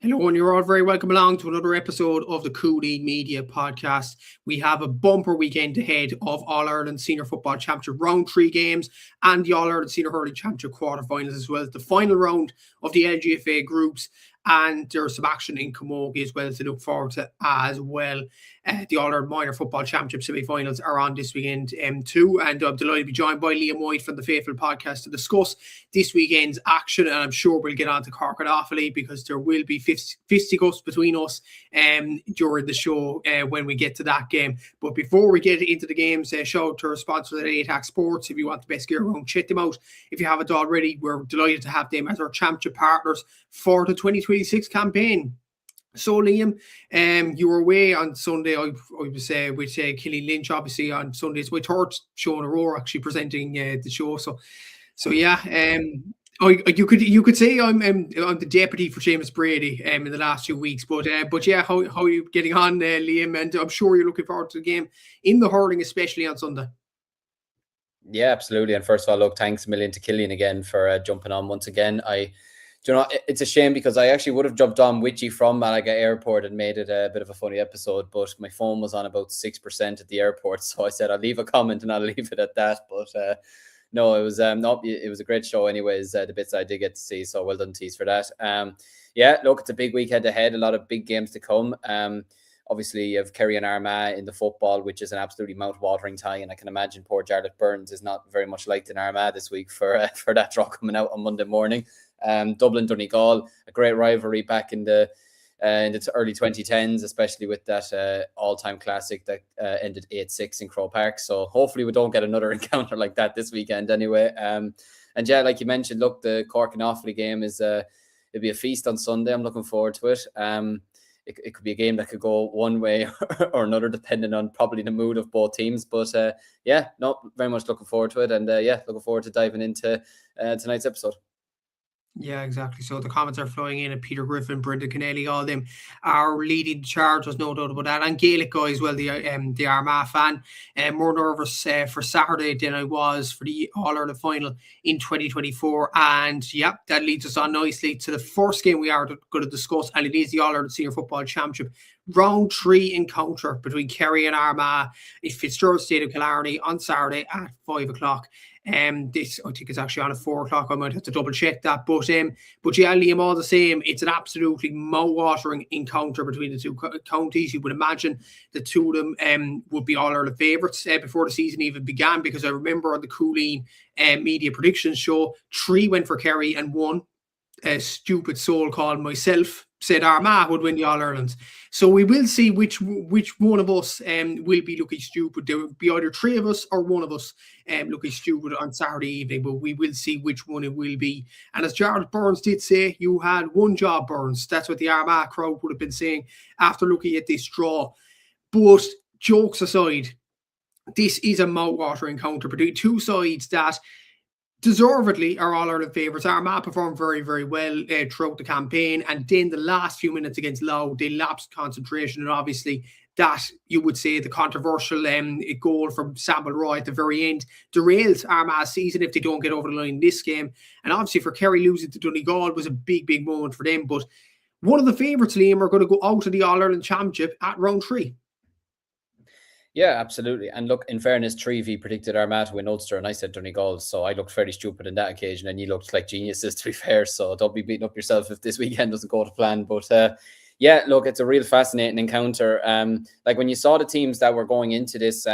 Hello, and you're all very welcome along to another episode of the Cúilín Media podcast. We have a bumper weekend ahead of All-Ireland Senior Football Championship Round 3 games and the All-Ireland Senior Hurling Championship quarterfinals, as well as the final round of the LGFA groups. And there's some action in Camogie as well to look forward to as well. The All-Ireland Minor Football Championship semi-finals are on this weekend too. And I'm delighted to be joined by Liam White from the Faithful Podcast to discuss this weekend's action. And I'm sure we'll get on to Cork and Offaly because there will be fisticuffs between us during the show when we get to that game. But before we get into the games, shout out to our sponsors at ATAK Sports. If you want the best gear around, check them out. If you haven't already, we're delighted to have them as our championship partners for the 2026 campaign. So Liam, you were away on Sunday. I was with Killy Lynch, obviously on Sunday. It's my third show in a row actually presenting the show. So yeah, you could say I'm the deputy for Seamus Brady in the last few weeks. But yeah, how are you getting on, Liam? And I'm sure you're looking forward to the game in the hurling, especially on Sunday. Yeah, absolutely. And first of all, look, thanks a million to Killian again for jumping on once again. It's a shame because I actually would have jumped on with you from Malaga Airport and made it a bit of a funny episode, but my phone was on about 6% at the airport. So I said, I'll leave a comment and I'll leave it at that. But no, it was it was a great show anyways, the bits I did get to see. So well done, Tees, for that. Yeah, look, it's a big weekend ahead, a lot of big games to come. Obviously, you have Kerry and Armagh in the football, which is an absolutely mouth-watering tie, and I can imagine poor Jarlath Burns is not very much liked in Armagh this week for that draw coming out on Monday morning. Dublin Donegal, a great rivalry back in the early 2010s, especially with that all-time classic that ended 8-6 in Croke Park. So hopefully we don't get another encounter like that this weekend anyway. And yeah, like you mentioned, look, the Cork and Offaly game it'll be a feast on Sunday. I'm looking forward to it. It could be a game that could go one way or another, depending on probably the mood of both teams. But yeah, no, very much looking forward to it. And yeah, looking forward to diving into tonight's episode. Yeah, exactly. So the comments are flowing in, and Peter Griffin, Brendan Kennelly, all them are leading the charge. There's no doubt about that. And Gaelic guy as well, the Armagh fan, more nervous for Saturday than I was for the All-Ireland final in 2024. And yeah, that leads us on nicely to the first game we are going to discuss, and it is the All-Ireland Senior Football Championship Round 3 encounter between Kerry and Armagh in Fitzgerald Stadium, Killarney on Saturday at 5 o'clock. This I think it's actually on at 4 o'clock. I might have to double check that, but yeah, Liam, all the same, it's an absolutely mouth-watering encounter between the two counties. You would imagine the two of them would be All-Ireland favourites before the season even began, because I remember on the Cúilín Media predictions show, 3 went for Kerry and 1, a stupid soul called myself, said Armagh would win the All-Irelands. So we will see which one of us will be looking stupid. There will be either 3 of us or one of us looking stupid on Saturday evening, but we will see which one it will be. And as Jarlath Burns did say, you had one job, Burns. That's what the Armagh crowd would have been saying after looking at this draw. But jokes aside, this is a mouth-watering encounter between two sides that deservedly are All-Ireland favourites. Armagh performed very, very well throughout the campaign, and then the last few minutes against Louth, they lapsed concentration, and obviously that, you would say, the controversial goal from Samuel Roy at the very end derails Armagh's season if they don't get over the line in this game. And obviously for Kerry, losing to Donegal was a big, big moment for them. But one of the favourites, Liam, are going to go out of the All-Ireland Championship at round 3. Yeah, absolutely. And look, in fairness, Trevi predicted Armagh to win Ulster, and I said Donegal, so I looked fairly stupid on that occasion, and you looked like geniuses, to be fair. So don't be beating up yourself if this weekend doesn't go to plan. But yeah, look, it's a real fascinating encounter. Like when you saw the teams that were going into this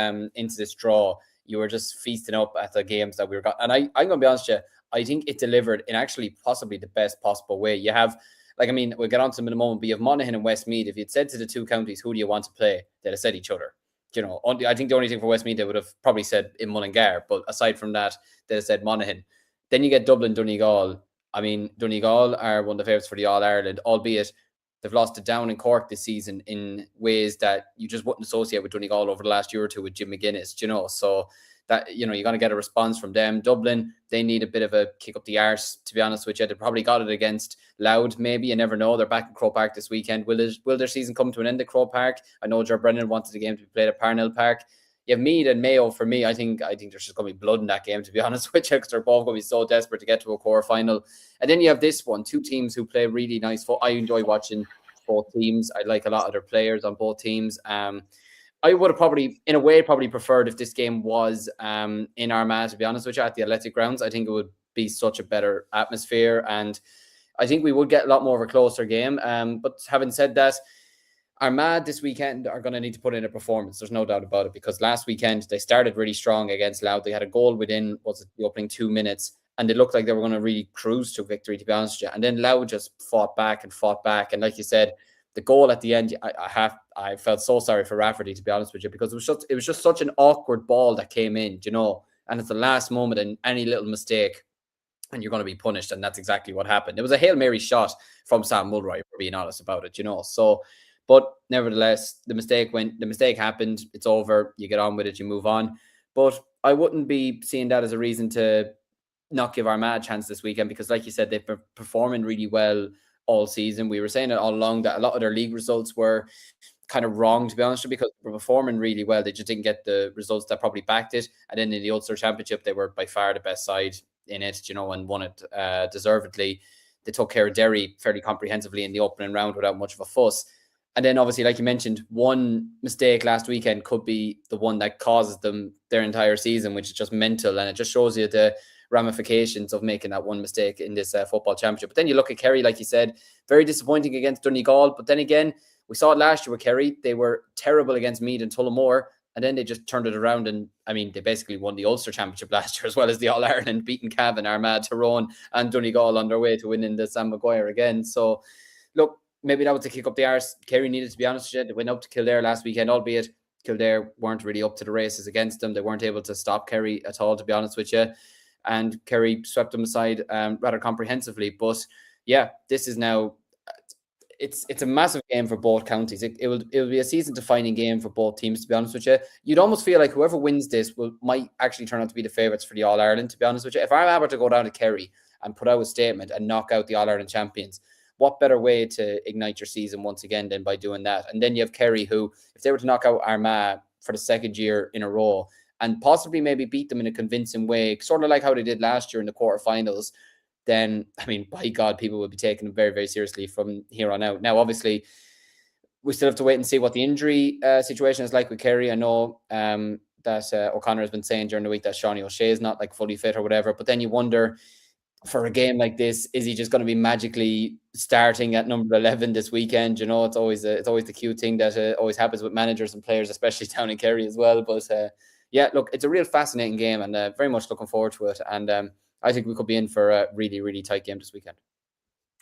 draw, you were just feasting up at the games that we were got. And I'm going to be honest with you, I think it delivered in actually possibly the best possible way. You have, like, I mean, we'll get on to them in a moment, but you have Monaghan and Westmeath. If you'd said to the two counties, who do you want to play, they'd have said each other. You know, I think the only thing for Westmeath, they would have probably said in Mullingar, but aside from that, they'd have said Monaghan. Then you get Dublin, Donegal. I mean, Donegal are one of the favourites for the All-Ireland, albeit they've lost to Down and Cork this season in ways that you just wouldn't associate with Donegal over the last year or two with Jim McGuinness, you know. So that, you know, you're going to get a response from them. Dublin, they need a bit of a kick up the arse, to be honest with you. They probably got it against Louth, maybe. You never know. They're back in Croke Park this weekend. Will their season come to an end at Croke Park? I know Ger Brennan wanted the game to be played at Parnell Park. you have Meath and Mayo. For me, I think there's just going to be blood in that game, to be honest with you, because they're both going to be so desperate to get to a quarter final. And then you have this one, two teams who play really nice football. I enjoy watching both teams. I like a lot of their players on both teams. I would have probably, in a way, preferred if this game was in Armagh, to be honest with you, at the Athletic Grounds. I think it would be such a better atmosphere, and I think we would get a lot more of a closer game. But having said that, Armagh this weekend are going to need to put in a performance. There's no doubt about it, because last weekend they started really strong against Louth. They had a goal within, was it the opening 2 minutes, and they looked like they were going to really cruise to victory, to be honest with you. And then Louth just fought back. And like you said, the goal at the end, I felt so sorry for Rafferty, to be honest with you, because it was just such an awkward ball that came in, you know, and it's the last moment, and any little mistake and you're going to be punished. And that's exactly what happened. It was a Hail Mary shot from Sam Mulroy, for being honest about it, you know. So, but nevertheless, the mistake happened. It's over. You get on with it. You move on. But I wouldn't be seeing that as a reason to not give Armagh a chance this weekend, because like you said, they've been performing really well all season. We were saying it all along that a lot of their league results were kind of wrong, to be honest, because they were performing really well. They just didn't get the results that probably backed it. And then in the Ulster Championship, they were by far the best side in it, you know, and won it deservedly. They took care of Derry fairly comprehensively in the opening round without much of a fuss. And then obviously, like you mentioned, one mistake last weekend could be the one that causes them their entire season, which is just mental. And it just shows you the ramifications of making that one mistake in this football championship. But then you look at Kerry, like you said, very disappointing against Donegal. But then again, we saw it last year with Kerry. They were terrible against Meath and Tullamore, and then they just turned it around. And I mean, they basically won the Ulster Championship last year, as well as the All-Ireland, beating Cavan, Armagh, Tyrone and Donegal on their way to winning the Sam Maguire again. So look, maybe that was to kick up the arse. Kerry needed, to be honest with you. They went up to Kildare last weekend, albeit Kildare weren't really up to the races against them. They weren't able to stop Kerry at all, to be honest with you. And Kerry swept them aside rather comprehensively. But yeah, this is now, it's a massive game for both counties. It will be a season-defining game for both teams, to be honest with you. You'd almost feel like whoever wins this might actually turn out to be the favourites for the All-Ireland, to be honest with you. If Armagh were to go down to Kerry and put out a statement and knock out the All-Ireland champions, what better way to ignite your season once again than by doing that? And then you have Kerry, who, if they were to knock out Armagh for the second year in a row and possibly maybe beat them in a convincing way, sort of like how they did last year in the quarterfinals, then, I mean, by God, people will be taking them very, very seriously from here on out. Now, obviously, we still have to wait and see what the injury situation is like with Kerry. I know that O'Connor has been saying during the week that Shawnee O'Shea is not like fully fit or whatever, but then you wonder, for a game like this, is he just going to be magically starting at number 11 this weekend? You know, it's always the cute thing that always happens with managers and players, especially down in Kerry as well. But yeah, look, it's a real fascinating game, and very much looking forward to it. And I think we could be in for a really, really tight game this weekend.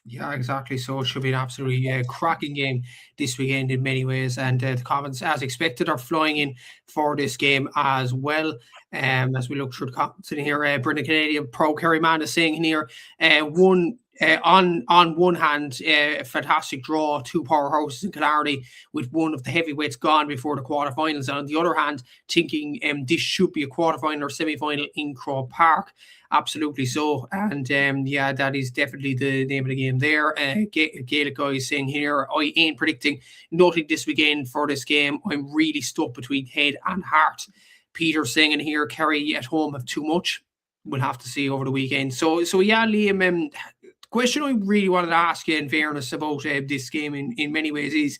Yeah, exactly. So it should be an absolutely cracking game this weekend in many ways. And the comments, as expected, are flowing in for this game as well. As we look through the comments in here, Brendan Canadian, pro Kerry man, is saying here, on one hand, a fantastic draw, two powerhouses in Killarney, with one of the heavyweights gone before the quarterfinals. And on the other hand, thinking this should be a quarterfinal or semi-final in Croke Park. Absolutely so. And yeah, that is definitely the name of the game there. Gaelic guy is saying here, I ain't predicting nothing this weekend for this game. I'm really stuck between head and heart. Peter saying in here, Kerry at home have too much. We'll have to see over the weekend. So yeah, Liam, the question I really wanted to ask you, in fairness, about this game in many ways is,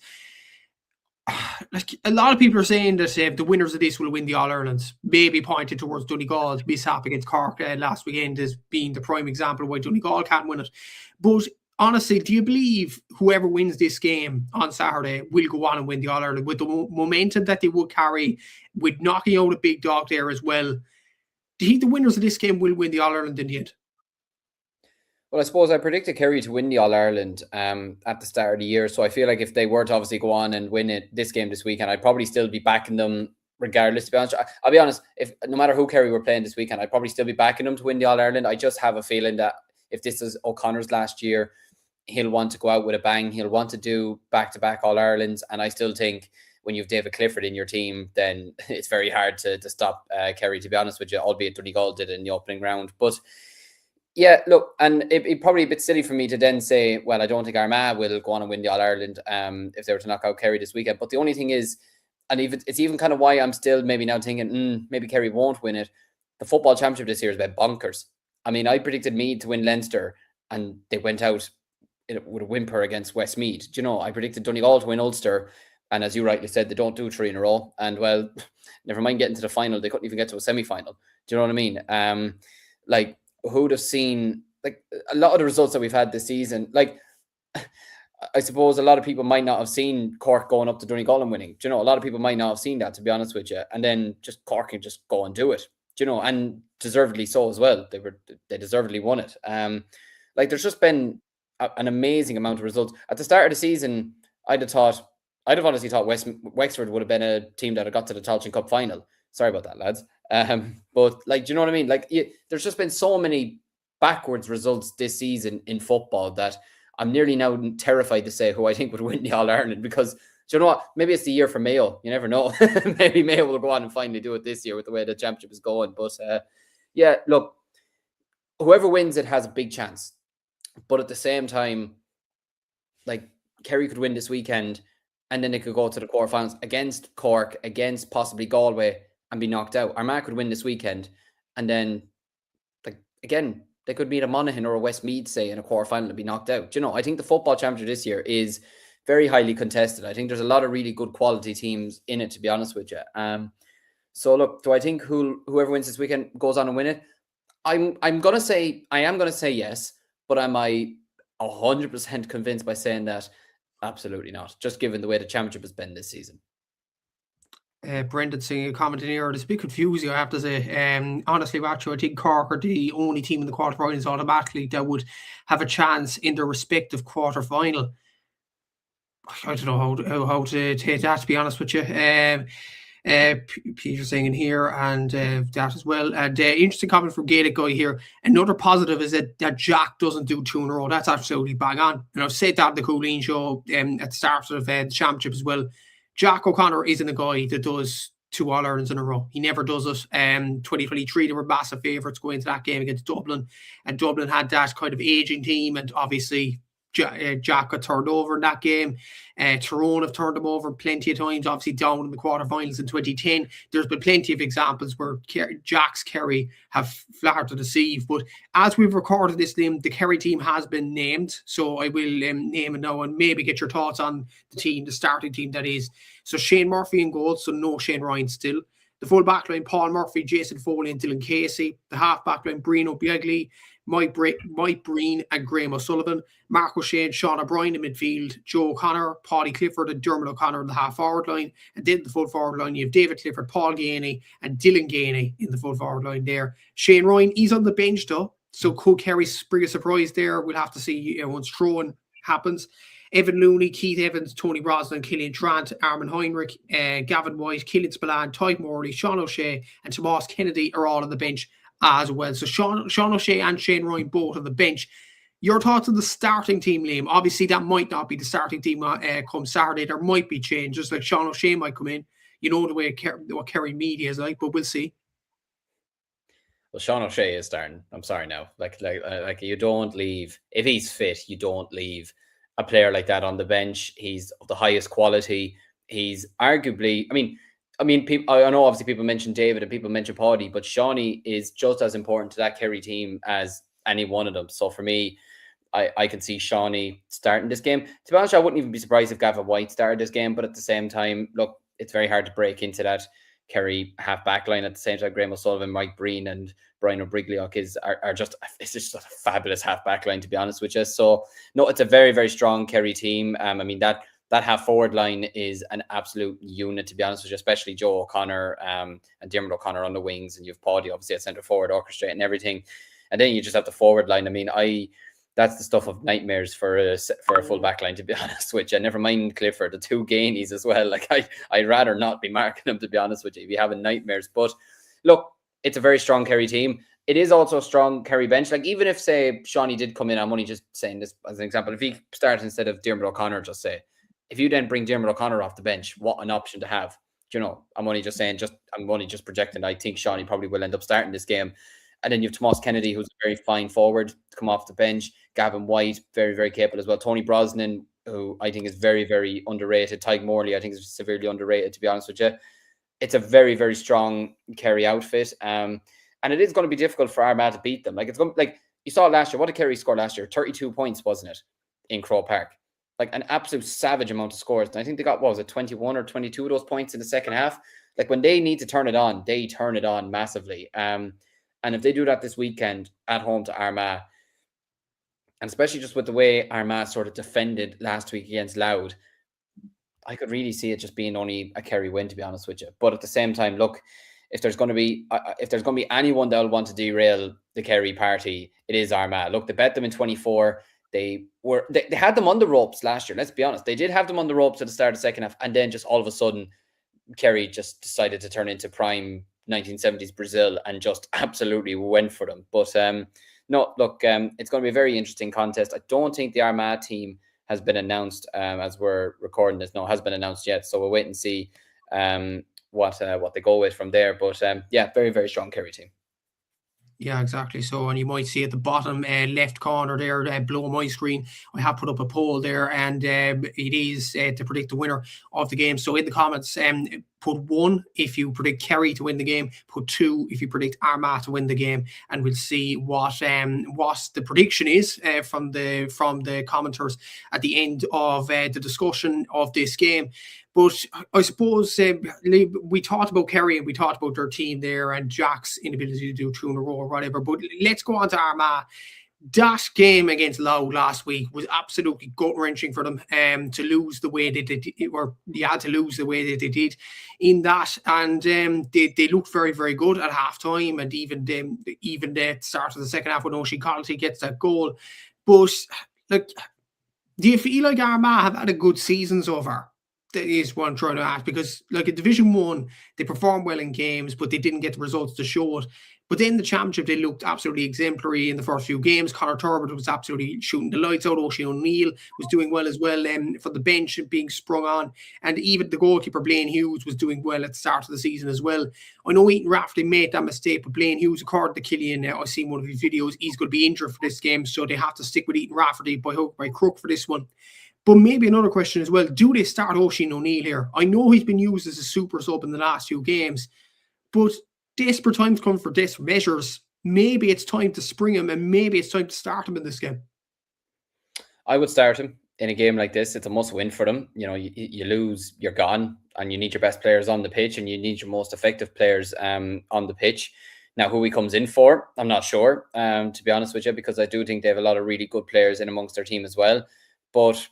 like, a lot of people are saying that the winners of this will win the All-Ireland, maybe pointed towards Donegal's mishap against Cork last weekend as being the prime example of why Donegal can't win it. But honestly, do you believe whoever wins this game on Saturday will go on and win the All-Ireland with the momentum that they would carry, with knocking out a big dog there as well? Do you think the winners of this game will win the All-Ireland in the end? Well, I suppose I predicted Kerry to win the All-Ireland at the start of the year. So I feel like if they were to obviously go on and win this game this weekend, I'd probably still be backing them regardless, to be honest. I'll be honest, if no matter who Kerry were playing this weekend, I'd probably still be backing them to win the All-Ireland. I just have a feeling that if this is O'Connor's last year, he'll want to go out with a bang. He'll want to do back-to-back All-Irelands. And I still think when you have David Clifford in your team, then it's very hard to stop Kerry, to be honest with you, albeit Donegal did in the opening round. But yeah, look, and it'd probably a bit silly for me to then say, well, I don't think Armagh will go on and win the All-Ireland if they were to knock out Kerry this weekend. But the only thing is, and it's even kind of why I'm still maybe now thinking, maybe Kerry won't win it. The football championship this year is about bonkers. I mean, I predicted Meath to win Leinster, and they went out with a whimper against Westmeath. Do you know, I predicted Donegal to win Ulster, and as you rightly said, they don't do 3 in a row. And well, never mind getting to the final, they couldn't even get to a semi-final. Do you know what I mean? Like, who'd have seen like a lot of the results that we've had this season? Like, I suppose a lot of people might not have seen Cork going up to Donegal and winning. Do you know, a lot of people might not have seen that, to be honest with you. And then just Cork can just go and do it. Do you know, and deservedly so as well. They deservedly won it. Like, there's just been an amazing amount of results at the start of the season. I'd have honestly thought Wexford would have been a team that had got to the Tailteann Cup final. Sorry about that, lads. But like, do you know what I mean? Like, there's just been so many backwards results this season in football that I'm nearly now terrified to say who I think would win the All-Ireland, because do you know what? Maybe it's the year for Mayo. You never know. Maybe Mayo will go on and finally do it this year with the way the championship is going. But yeah, look, whoever wins it has a big chance. But at the same time, like, Kerry could win this weekend, and then they could go to the quarterfinals against Cork, against possibly Galway, and be knocked out. Armagh could win this weekend, and then, like, again, they could meet a Monaghan or a Westmeath, say, in a quarterfinal and be knocked out. Do you know, I think the football championship this year is very highly contested. I think there's a lot of really good quality teams in it, to be honest with you. So look, do I think whoever wins this weekend goes on and win it? I am gonna say yes, but am I 100% convinced by saying that? Absolutely not. Just given the way the championship has been this season. Brendan saying a comment in here. It's a bit confusing, I have to say. Honestly, Macho, I think Cork are the only team in the quarterfinals automatically that would have a chance in their respective quarterfinal. I don't know how to take that, to be honest with you. Peter saying in here, and that as well. And interesting comment from Gaelic Guy here. Another positive is that Jack doesn't do 2 in a row. That's absolutely bang on. And I've said that in the Cúilín show at the start of the championship as well. Jack O'Connor isn't a guy that does 2 All-Irelands in a row. He never does it. 2023, they were massive favourites going into that game against Dublin. And Dublin had that kind of aging team, and obviously Jack got turned over in that game. Tyrone have turned him over plenty of times, obviously down in the quarterfinals in 2010. There's been plenty of examples where Jack's Kerry have flattered to deceive. But as we've recorded this, Liam, the Kerry team has been named. So I will name it now and maybe get your thoughts on the team, the starting team that is. So Shane Murphy in goal, so no Shane Ryan still. The full backline, Paul Murphy, Jason Foley and Dylan Casey. The half backline, Brino Biagli, Mike Breen and Graham O'Sullivan. Mark O'Shea, Sean O'Brien in midfield. Joe O'Connor, Paddy Clifford and Dermot O'Connor in the half forward line. And then the full forward line, you have David Clifford, Paul Gainey and Dylan Gainey in the full forward line there. Shane Ryan, he's on the bench though. So could Kerry bring a surprise there? We'll have to see once throwing happens. Evan Looney, Keith Evans, Tony Brosnan, Killian Trant, Armin Heinrich, Gavin White, Killian Spillane, Ty Morley, Sean O'Shea and Tomas Kennedy are all on the bench as well. So Sean O'Shea and Shane Ryan both on the bench. Your thoughts on the starting team, Liam? Obviously, that might not be the starting team come Saturday. There might be changes, like Sean O'Shea might come in. You know the way what Kerry media is like, but we'll see. Well, Sean O'Shea is starting. I'm sorry now. Like you don't leave if he's fit. You don't leave a player like that on the bench. He's of the highest quality. He's arguably, I mean, people, I know obviously people mention David and people mention Paddy, but Shawnee is just as important to that Kerry team as any one of them. So for me, I can see Shawnee starting this game. To be honest, I wouldn't even be surprised if Gavin White started this game, but at the same time, look, it's very hard to break into that Kerry half back line at the same time. Graham O'Sullivan, Mike Breen and Brian O'Brigliock it's just a fabulous half back line, to be honest with you. So no, it's a very, very strong Kerry team. That half forward line is an absolute unit, to be honest with you, especially Joe O'Connor and Dermot O'Connor on the wings, and you have Paddy obviously at centre forward orchestrating everything. And then you just have the forward line. That's the stuff of nightmares for a full back line, to be honest with you. Never mind Clifford, the 2 Gainies as well. Like I'd rather not be marking them, to be honest with you, if you having nightmares. But look, it's a very strong Kerry team. It is also a strong Kerry bench. Like, even if, say, Shawnee did come in, I'm only just saying this as an example. If he started instead of Dermot O'Connor, just say, if you then bring Dermot O'Connor off the bench, what an option to have. Do you know, I'm only just saying, I'm only just projecting. I think Shawnee probably will end up starting this game. And then you have Tomas Kennedy, who's a very fine forward to come off the bench. Gavin White, very, very capable as well. Tony Brosnan, who I think is very, very underrated. Tyke Morley, I think, is severely underrated, to be honest with you. It's a very, very strong Kerry outfit. And it is going to be difficult for Armagh to beat them. Like, it's going like you saw last year. What did Kerry score last year? 32 points, wasn't it, in Croke Park? Like an absolute savage amount of scores. And I think they got, what was it, 21 or 22 of those points in the second half. Like, when they need to turn it on, they turn it on massively. And if they do that this weekend at home to Armagh, and especially just with the way Armagh sort of defended last week against Louth, I could really see it just being only a Kerry win, to be honest with you. But at the same time, look, if there's going to be anyone that will want to derail the Kerry party, it is Armagh. Look, they bet them in 24. They had them on the ropes last year. Let's be honest, they did have them on the ropes at the start of the second half, and then just all of a sudden, Kerry just decided to turn into prime 1970s Brazil and just absolutely went for them. But no, look, it's going to be a very interesting contest. I don't think the Armagh team has been announced as we're recording this. No, it hasn't been announced yet. So we'll wait and see what they go with from there. But yeah, very, very strong Kerry team. Yeah, exactly. So, and you might see at the bottom left corner there, below my screen, I have put up a poll there, and it is to predict the winner of the game. So in the comments, put 1 if you predict Kerry to win the game, put 2 if you predict Armagh to win the game, and we'll see what the prediction is from the commenters at the end of the discussion of this game. But I suppose we talked about Kerry and we talked about their team there and Jack's inability to do 2 in a row or whatever. But let's go on to Armagh. That game against Louth last week was absolutely gut-wrenching for them to lose the way they did, or they had to lose the way that they did in that. And they looked very, very good at half-time, and even the start of the second half when Oisin Connolly gets that goal. But like, do you feel like Armagh have had a good season so far? That is what I'm trying to ask, because like in Division 1, they performed well in games, but they didn't get the results to show it. But then the Championship, they looked absolutely exemplary in the first few games. Conor Turbot was absolutely shooting the lights out. Oisin O'Neill was doing well as well for the bench and being sprung on. And even the goalkeeper, Blaine Hughes, was doing well at the start of the season as well. I know Ethan Rafferty made that mistake, but Blaine Hughes, according to Killian, I've seen one of his videos, he's going to be injured for this game, so they have to stick with Ethan Rafferty by hook, by crook for this one. But maybe another question as well, do they start Oisin O'Neill here? I know he's been used as a super sub in the last few games, but desperate times come for desperate measures. Maybe it's time to spring him, and maybe it's time to start him in this game. I would start him in a game like this. It's a must-win for them. You know, you lose, you're gone, and you need your best players on the pitch, and you need your most effective players on the pitch. Now, who he comes in for, I'm not sure, to be honest with you, because I do think they have a lot of really good players in amongst their team as well. But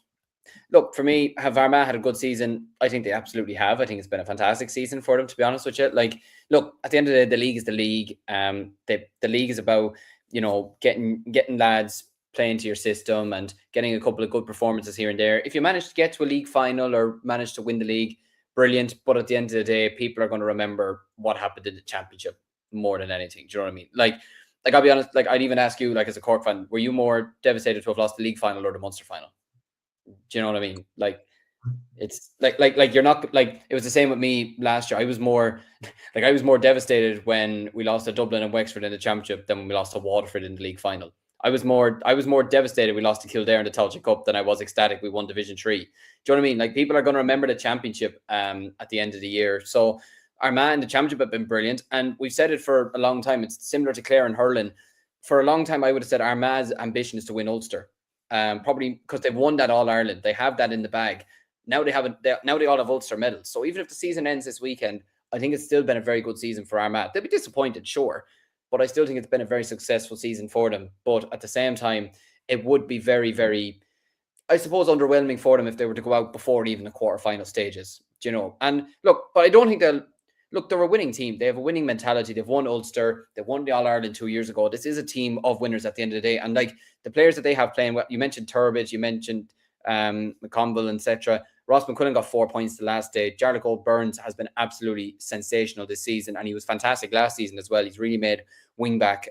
look, for me, have Armagh had a good season? I think they absolutely have. I think it's been a fantastic season for them, to be honest with you. Like, look, at the end of the day, the league is the league. The league is about, you know, getting lads playing to your system and getting a couple of good performances here and there. If you manage to get to a league final or manage to win the league, brilliant. But at the end of the day, people are going to remember what happened in the Championship more than anything. Do you know what I mean? Like I'll be honest, like I'd even ask you, like as a Cork fan, were you more devastated to have lost the league final or the Munster final? Do you know what I mean? Like, it's like you're not, like, it was the same with me last year. I was more devastated when we lost to Dublin and Wexford in the Championship than when we lost to Waterford in the league final. I was more devastated we lost to Kildare in the Taoiseach Cup than I was ecstatic we won Division 3. Do you know what I mean? Like, people are going to remember the Championship at the end of the year. So Armagh in the Championship have been brilliant, and we've said it for a long time. It's similar to Clare and Hurling. For a long time, I would have said Armagh's ambition is to win Ulster. Probably because they've won that All Ireland, they have that in the bag. Now they all have Ulster medals. So even if the season ends this weekend, I think it's still been a very good season for Armagh. They'll be disappointed, sure, but I still think it's been a very successful season for them. But at the same time, it would be very, very, I suppose, underwhelming for them if they were to go out before even the quarterfinal stages. Do you know? And look, but I don't think they're a winning team. They have a winning mentality. They've won Ulster. They won the All Ireland 2 years ago. This is a team of winners at the end of the day. And like the players that they have playing, well, you mentioned Turbidge, you mentioned McConville, etc. Ross McQuillan got 4 points the last day. Jarlath Gold-Burns has been absolutely sensational this season, and he was fantastic last season as well. He's really made wing-back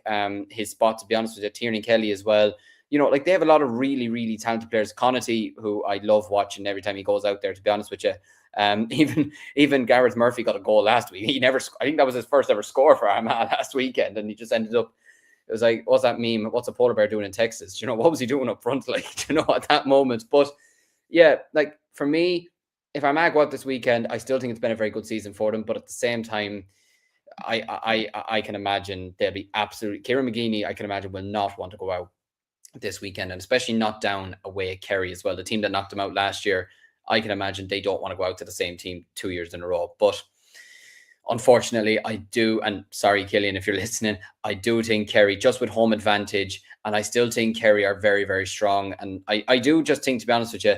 his spot, to be honest with you. Tierney Kelly as well. You know, like, they have a lot of really, really talented players. Connaughty, who I love watching every time he goes out there, to be honest with you. Even Gareth Murphy got a goal last week. I think that was his first ever score for Armagh last weekend, and he just ended up, it was like, what's that meme? What's a polar bear doing in Texas? Do you know, what was he doing up front? Like, do you know, at that moment? But Yeah, like for me, if Armagh go out this weekend, I still think it's been a very good season for them. But at the same time, I can imagine they'll be absolutely Kieran McGeeney. I can imagine will not want to go out this weekend, and especially not down away at Kerry as well. The team that knocked them out last year, I can imagine they don't want to go out to the same team 2 years in a row. But unfortunately, I do, and sorry, Killian, if you're listening, I do think Kerry, just with home advantage, and I still think Kerry are very, very strong. And I do just think, to be honest with you,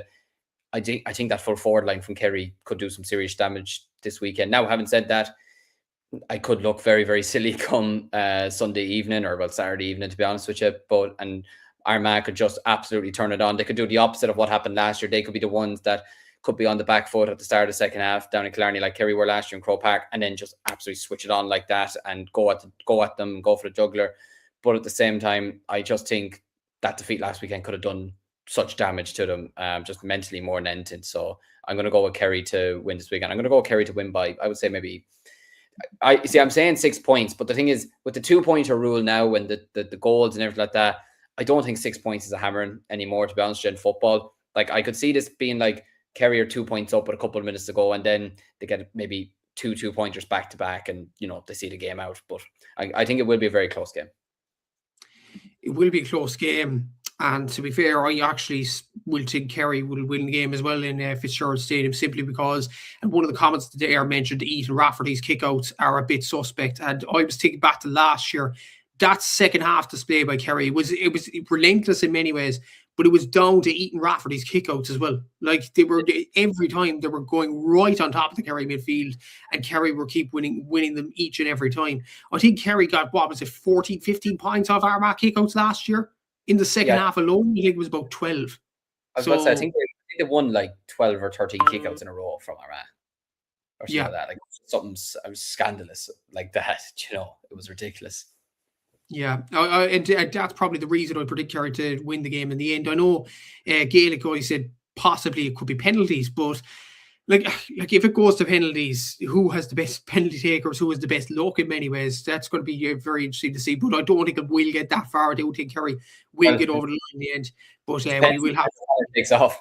I think that full forward line from Kerry could do some serious damage this weekend. Now, having said that, I could look very, very silly come Sunday evening, or well, Saturday evening, to be honest with you. But and Armagh could just absolutely turn it on. They could do the opposite of what happened last year. They could be the ones that could be on the back foot at the start of the second half down in Killarney, like Kerry were last year in Croke Park, and then just absolutely switch it on like that and go at them, go for the juggler. But at the same time, I just think that defeat last weekend could have done such damage to them, just mentally more than anything. So I'm going to go with Kerry to win this weekend. I'm going to go with Kerry to win by, I would say maybe, I'm saying 6 points, but the thing is, with the 2-pointer rule now and the goals and everything like that, I don't think 6 points is a hammering anymore, to be honest, in football. Like, I could see this being like Kerry are 2 points up with a couple of minutes to go, and then they get maybe 2-pointers back to back, and they see the game out. But I think it will be a very close game. It will be a close game. And to be fair, I actually will think Kerry will win the game as well in Fitzgerald Stadium, simply because, and one of the comments that I mentioned, Ethan Rafferty's kickouts are a bit suspect. And I was thinking back to last year, that second half display by Kerry was relentless in many ways, but it was down to Ethan Rafferty's kickouts as well. Like, they were, every time they were going right on top of the Kerry midfield, and Kerry were keep winning them each and every time. I think Kerry got, 14, 15 points off Armagh kickouts last year. In the second half alone, I think it was about 12. I was about to say, I think they won like 12 or 13 kickouts in a row from Armagh. Or something like that. Like, something scandalous like that. It was ridiculous. Yeah, that's probably the reason I predict Kerry to win the game in the end. I know Gaelic guys said possibly it could be penalties, but like if it goes to penalties, who has the best penalty takers, who has the best luck in many ways? That's going to be very interesting to see. But I don't think it will get that far. I don't think Kerry will get over the line in the end. But we will have it takes off.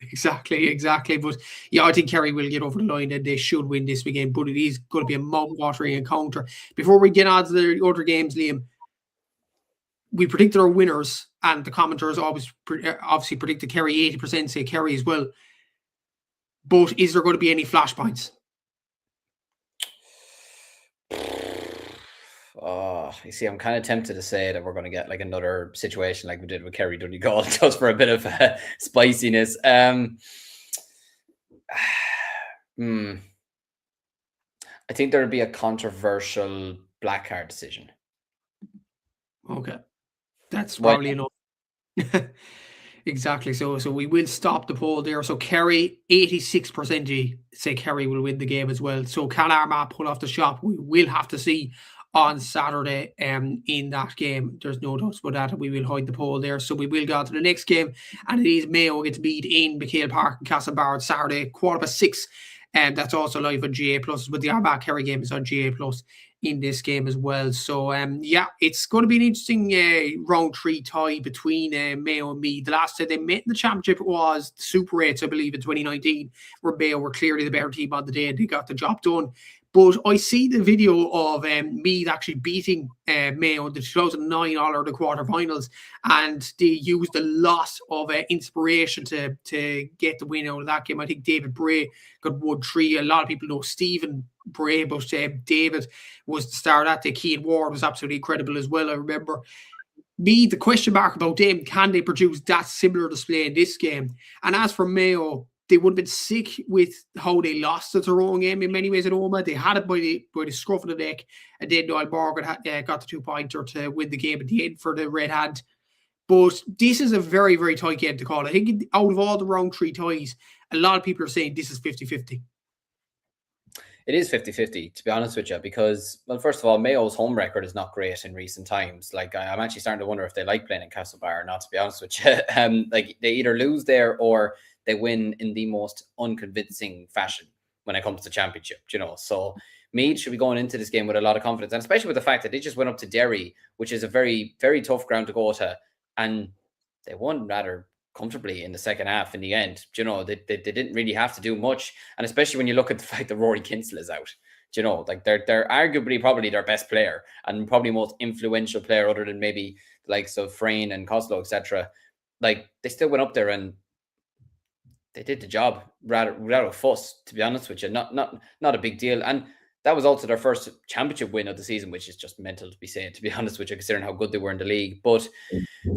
Exactly. But yeah, I think Kerry will get over the line and they should win this weekend. But it is going to be a mouth-watering encounter. Before we get on to the other games, Liam, we predicted our winners, and the commenters obviously predicted Kerry. 80% say Kerry as well. But is there going to be any flashpoints? Oh, you see, I'm kind of tempted to say that we're going to get like another situation like we did with Kerry Donegal, just for a bit of spiciness. I think there would be a controversial black card decision. Okay, that's probably enough. Exactly. So we will stop the poll there. So Kerry, 86% say Kerry will win the game as well. So can Armagh pull off the shot? We will have to see on Saturday in that game. There's no doubt about that. We will hide the poll there. So we will go on to the next game, and it is Mayo against Meath in McHale Park in Castlebar on Saturday, 6:15. And that's also live on GA Plus, but the Armagh Kerry game is on GA Plus in this game as well. So it's going to be an interesting round 3 tie between Mayo and Meath. The last time they met in the championship was the Super 8s, I believe, in 2019, where Mayo were clearly the better team on the day and they got the job done. But I see the video of Meath actually beating Mayo in the 2009 All-Ireland quarterfinals, and they used a lot of inspiration to get the win out of that game. I think David Bray got 1-3. A lot of people know Stephen Bray, but David was the star of that day. Keane Ward was absolutely incredible as well, I remember. The question mark about them, can they produce that similar display in this game? And as for Mayo, they would have been sick with how they lost the Tyrone game in many ways at Omagh. They had it by the scruff of the neck, and then Niall Morgan got the 2-pointer to win the game at the end for the Red Hand. But this is a very, very tight game to call. I think out of all the round 3 ties, a lot of people are saying this is 50-50. It is 50-50, to be honest with you, because, well, first of all, Mayo's home record is not great in recent times. Like, I'm actually starting to wonder if they like playing in Castlebar or not, to be honest with you. Like, they either lose there or they win in the most unconvincing fashion when it comes to championship, So Meath should be going into this game with a lot of confidence, and especially with the fact that they just went up to Derry, which is a very, very tough ground to go to, and they won rather comfortably in the second half in the end. You know, they didn't really have to do much. And especially when you look at the fact that Rory Kinsella is out, you know, like they're arguably probably their best player and probably most influential player other than maybe the likes of Frayne and Costello, etc. Like they still went up there and they did the job without a fuss, to be honest with you. Not a big deal. And that was also their first championship win of the season, which is just mental to be saying, to be honest with you, considering how good they were in the league. But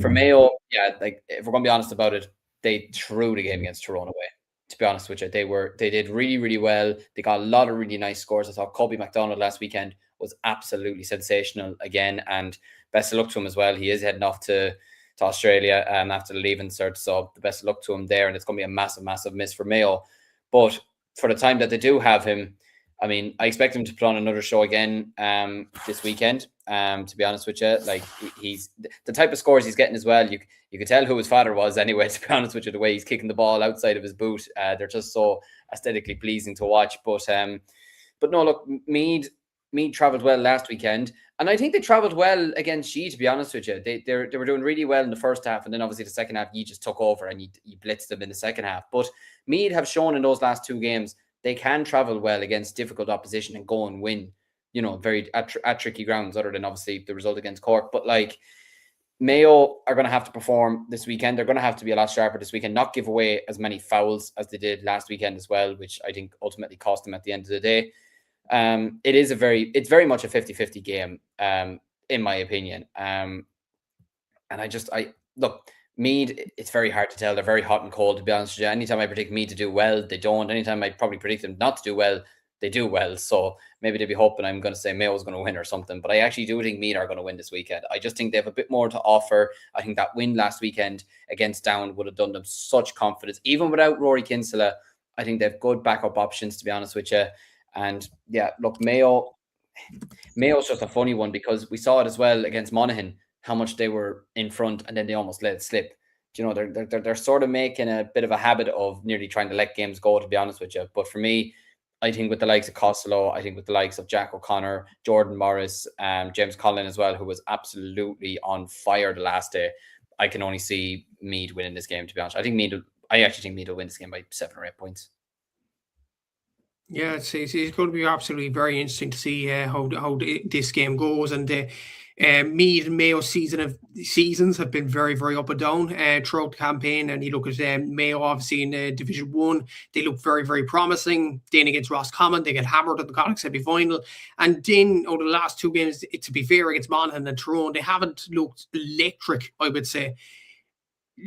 for Mayo, yeah, like if we're going to be honest about it, they threw the game against Tyrone away. To be honest with you, they did really, really well. They got a lot of really nice scores. I thought Colby McDonald last weekend was absolutely sensational again, and best of luck to him as well. He is heading off to Australia after the leaving cert, so the best of luck to him there. And it's going to be a massive, massive miss for Mayo. But for the time that they do have him, I mean, I expect him to put on another show again this weekend. To be honest with you, like he's the type of scores he's getting as well. You could tell who his father was anyway. To be honest with you, the way he's kicking the ball outside of his boot, they're just so aesthetically pleasing to watch. But no, look, Meath travelled well last weekend, and I think they travelled well against She. To be honest with you, they were doing really well in the first half, and then obviously the second half, you just took over and you blitzed them in the second half. But Meath have shown in those last two games they can travel well against difficult opposition and go and win, you know, very at tricky grounds, other than obviously the result against Cork. But like Mayo are going to have to perform this weekend. They're going to have to be a lot sharper this weekend, not give away as many fouls as they did last weekend as well, which I think ultimately cost them at the end of the day. It's very much a 50-50 game, in my opinion. And I look, Meath, it's very hard to tell. They're very hot and cold, to be honest with you. Anytime I predict Meath to do well, they don't. Anytime I probably predict them not to do well, they do well. So maybe they'd be hoping I'm going to say Mayo's going to win or something. But I actually do think Meath are going to win this weekend. I just think they have a bit more to offer. I think that win last weekend against Down would have done them such confidence. Even without Rory Kinsella, I think they have good backup options, to be honest with you. And yeah, look, Mayo's just a funny one because we saw it as well against Monaghan, how much they were in front and then they almost let it slip. You know, they're sort of making a bit of a habit of nearly trying to let games go, to be honest with you. But for me, I think with the likes of Costello, I think with the likes of Jack O'Connor, Jordan Morris, James Conlon as well, who was absolutely on fire the last day, I can only see Meath winning this game, to be honest. I actually think Meath will win this game by 7 or 8 points. Yeah, it's going to be absolutely very interesting to see how this game goes. And Meath and Mayo seasons have been very, very up and down throughout the campaign. And you look at Mayo, obviously in Division 1, they look very, very promising. Then against Roscommon, they get hammered at the Connacht semi-final. And then over the last two games, to be fair, against Monaghan and Tyrone, they haven't looked electric, I would say.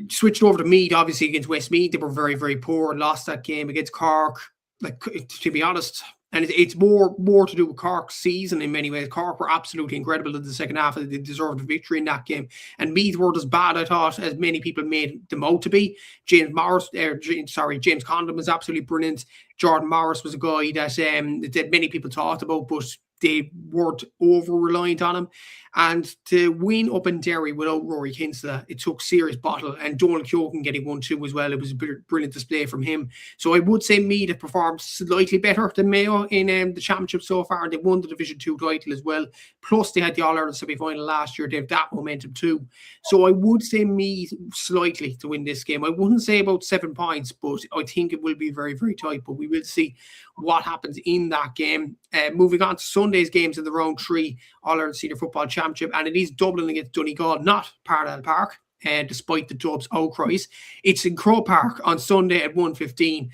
Switched over to Meath, obviously against Westmeath, they were very, very poor. Lost that game against Cork. Like, to be honest, and it's more to do with Cork's season in many ways. Cork were absolutely incredible in the second half. They deserved a victory in that game. And Meath weren't as bad, I thought, as many people made them out to be. James Condon was absolutely brilliant. Jordan Morris was a guy that many people talked about, but they weren't over-reliant on him. And to win up in Derry without Rory Kinsella, it took serious battle. And Donald Keoghan getting 1-2 as well. It was a brilliant display from him. So I would say Meath have performed slightly better than Mayo in the championship so far. And they won the Division 2 title as well. Plus, they had the All-Ireland semi-final last year. They have that momentum too. So I would say Meath slightly to win this game. I wouldn't say about 7 points, but I think it will be very, very tight. But we will see what happens in that game. Moving on to Sunday's games in the round 3 All-Ireland Senior Football Championship, and it is Dublin against Donegal, not Parnell Park, despite the Dubs outcries. It's in Crow Park on Sunday at 1:15.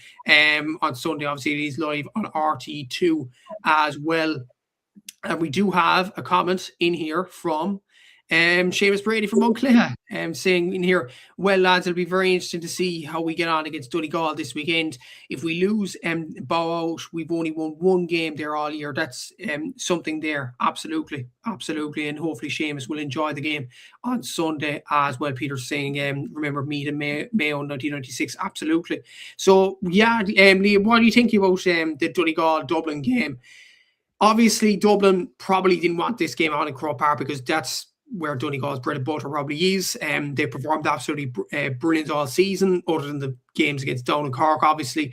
On Sunday, obviously, it is live on RT2 as well. And we do have a comment in here from Seamus Brady from Moncleha, saying in here, well, lads, it'll be very interesting to see how we get on against Donegal this weekend. If we lose bow out, we've only won one game there all year. That's something there. Absolutely. And hopefully Seamus will enjoy the game on Sunday as well. Peter's saying, remember Meath and Mayo in 1996. Absolutely. So, yeah, Liam, what do you think about the Donegal-Dublin game? Obviously, Dublin probably didn't want this game on in Croke Park because that's where Donegal's bread and butter probably is. They performed absolutely brilliant all season, other than the games against Down and Cork, obviously.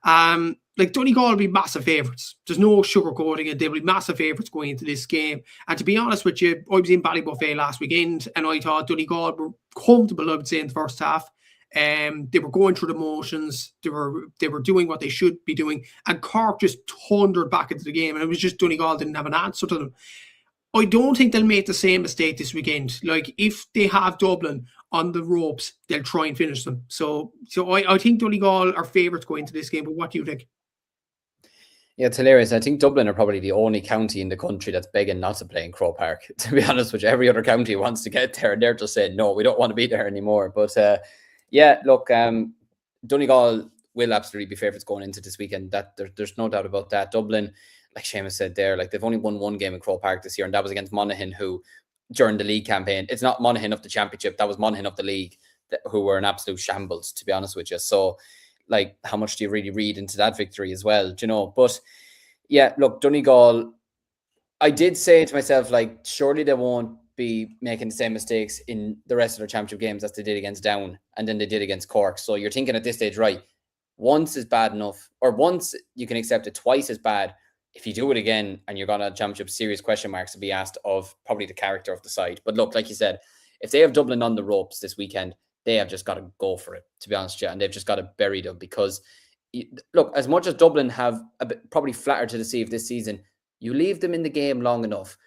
Like Donegal will be massive favourites. There's no sugarcoating it. They'll be massive favourites going into this game. And to be honest with you, I was in Ballybuffet last weekend and I thought Donegal were comfortable, I would say, in the first half. They were going through the motions. They were doing what they should be doing, and Cork just thundered back into the game, and it was just Donegal didn't have an answer to them. I don't think they'll make the same mistake this weekend. Like, if they have Dublin on the ropes, they'll try and finish them. So I think Donegal are favourites going into this game. But what do you think? Yeah, it's hilarious. I think Dublin are probably the only county in the country that's begging not to play in Croke Park. To be honest with you, every other county wants to get there, and they're just saying, no, we don't want to be there anymore. But yeah, look, Donegal will absolutely be favourites going into this weekend. That there's no doubt about that. Dublin, like Seamus said there, like they've only won one game in Croke Park this year, and that was against Monaghan, who during the league campaign, it's not Monaghan of the championship, that was Monaghan of the league, who were an absolute shambles, to be honest with you. So, like, how much do you really read into that victory as well? Do you know? But yeah, look, Donegal, I did say to myself, like, surely they won't be making the same mistakes in the rest of their championship games as they did against Down and then they did against Cork. So you're thinking at this stage, right, once is bad enough, or once you can accept it, twice is bad. If you do it again and you're going to championship, serious question marks to be asked of probably the character of the side. But look, like you said, if they have Dublin on the ropes this weekend, they have just got to go for it, to be honest with you, and they've just got to bury them because, look, as much as Dublin have probably flattered to deceive this season, you leave them in the game long enough.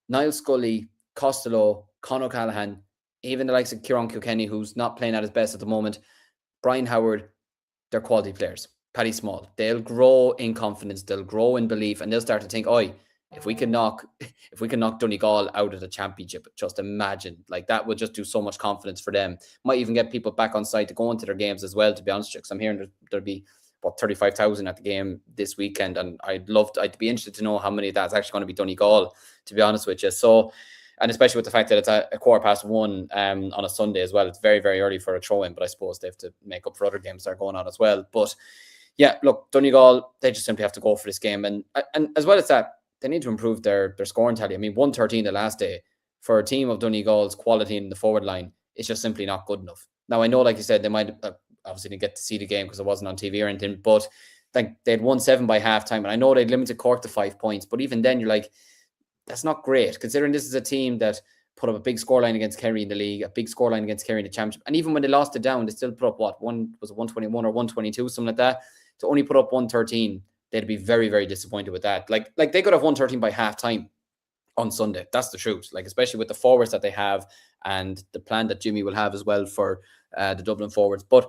Niall Scully, Costello, Conor O'Callaghan, even the likes of Kieran Kilkenny, who's not playing at his best at the moment, Brian Howard, they're quality players. Paddy Small, they'll grow in confidence, they'll grow in belief, and they'll start to think, oi, if we can knock Donegal out of the championship, just imagine, like, that would just do so much confidence for them. Might even get people back on site to go into their games as well, to be honest with you, because I'm hearing there'll be about 35,000 at the game this weekend, and I'd be interested to know how many of that's actually going to be Donegal, to be honest with you. So, and especially with the fact that it's a 1:15 on a Sunday as well, it's very, very early for a throw-in, but I suppose they have to make up for other games that are going on as well. But yeah, look, Donegal, they just simply have to go for this game, and as well as that, they need to improve their scoring tally. I mean, 113 the last day for a team of Donegal's quality in the forward line, it's just simply not good enough. Now, I know, like you said, they might obviously didn't get to see the game because it wasn't on TV or anything, but like they'd won 7 by halftime, and I know they'd limited Cork to 5 points, but even then, you're like, that's not great, considering this is a team that put up a big scoreline against Kerry in the league, a big scoreline against Kerry in the championship, and even when they lost it down, they still put up was it 121 or 122, something like that. To only put up 113, they'd be very, very disappointed with that. Like they could have 113 by halftime on Sunday. That's the truth. Like, especially with the forwards that they have and the plan that Jimmy will have as well for the Dublin forwards. But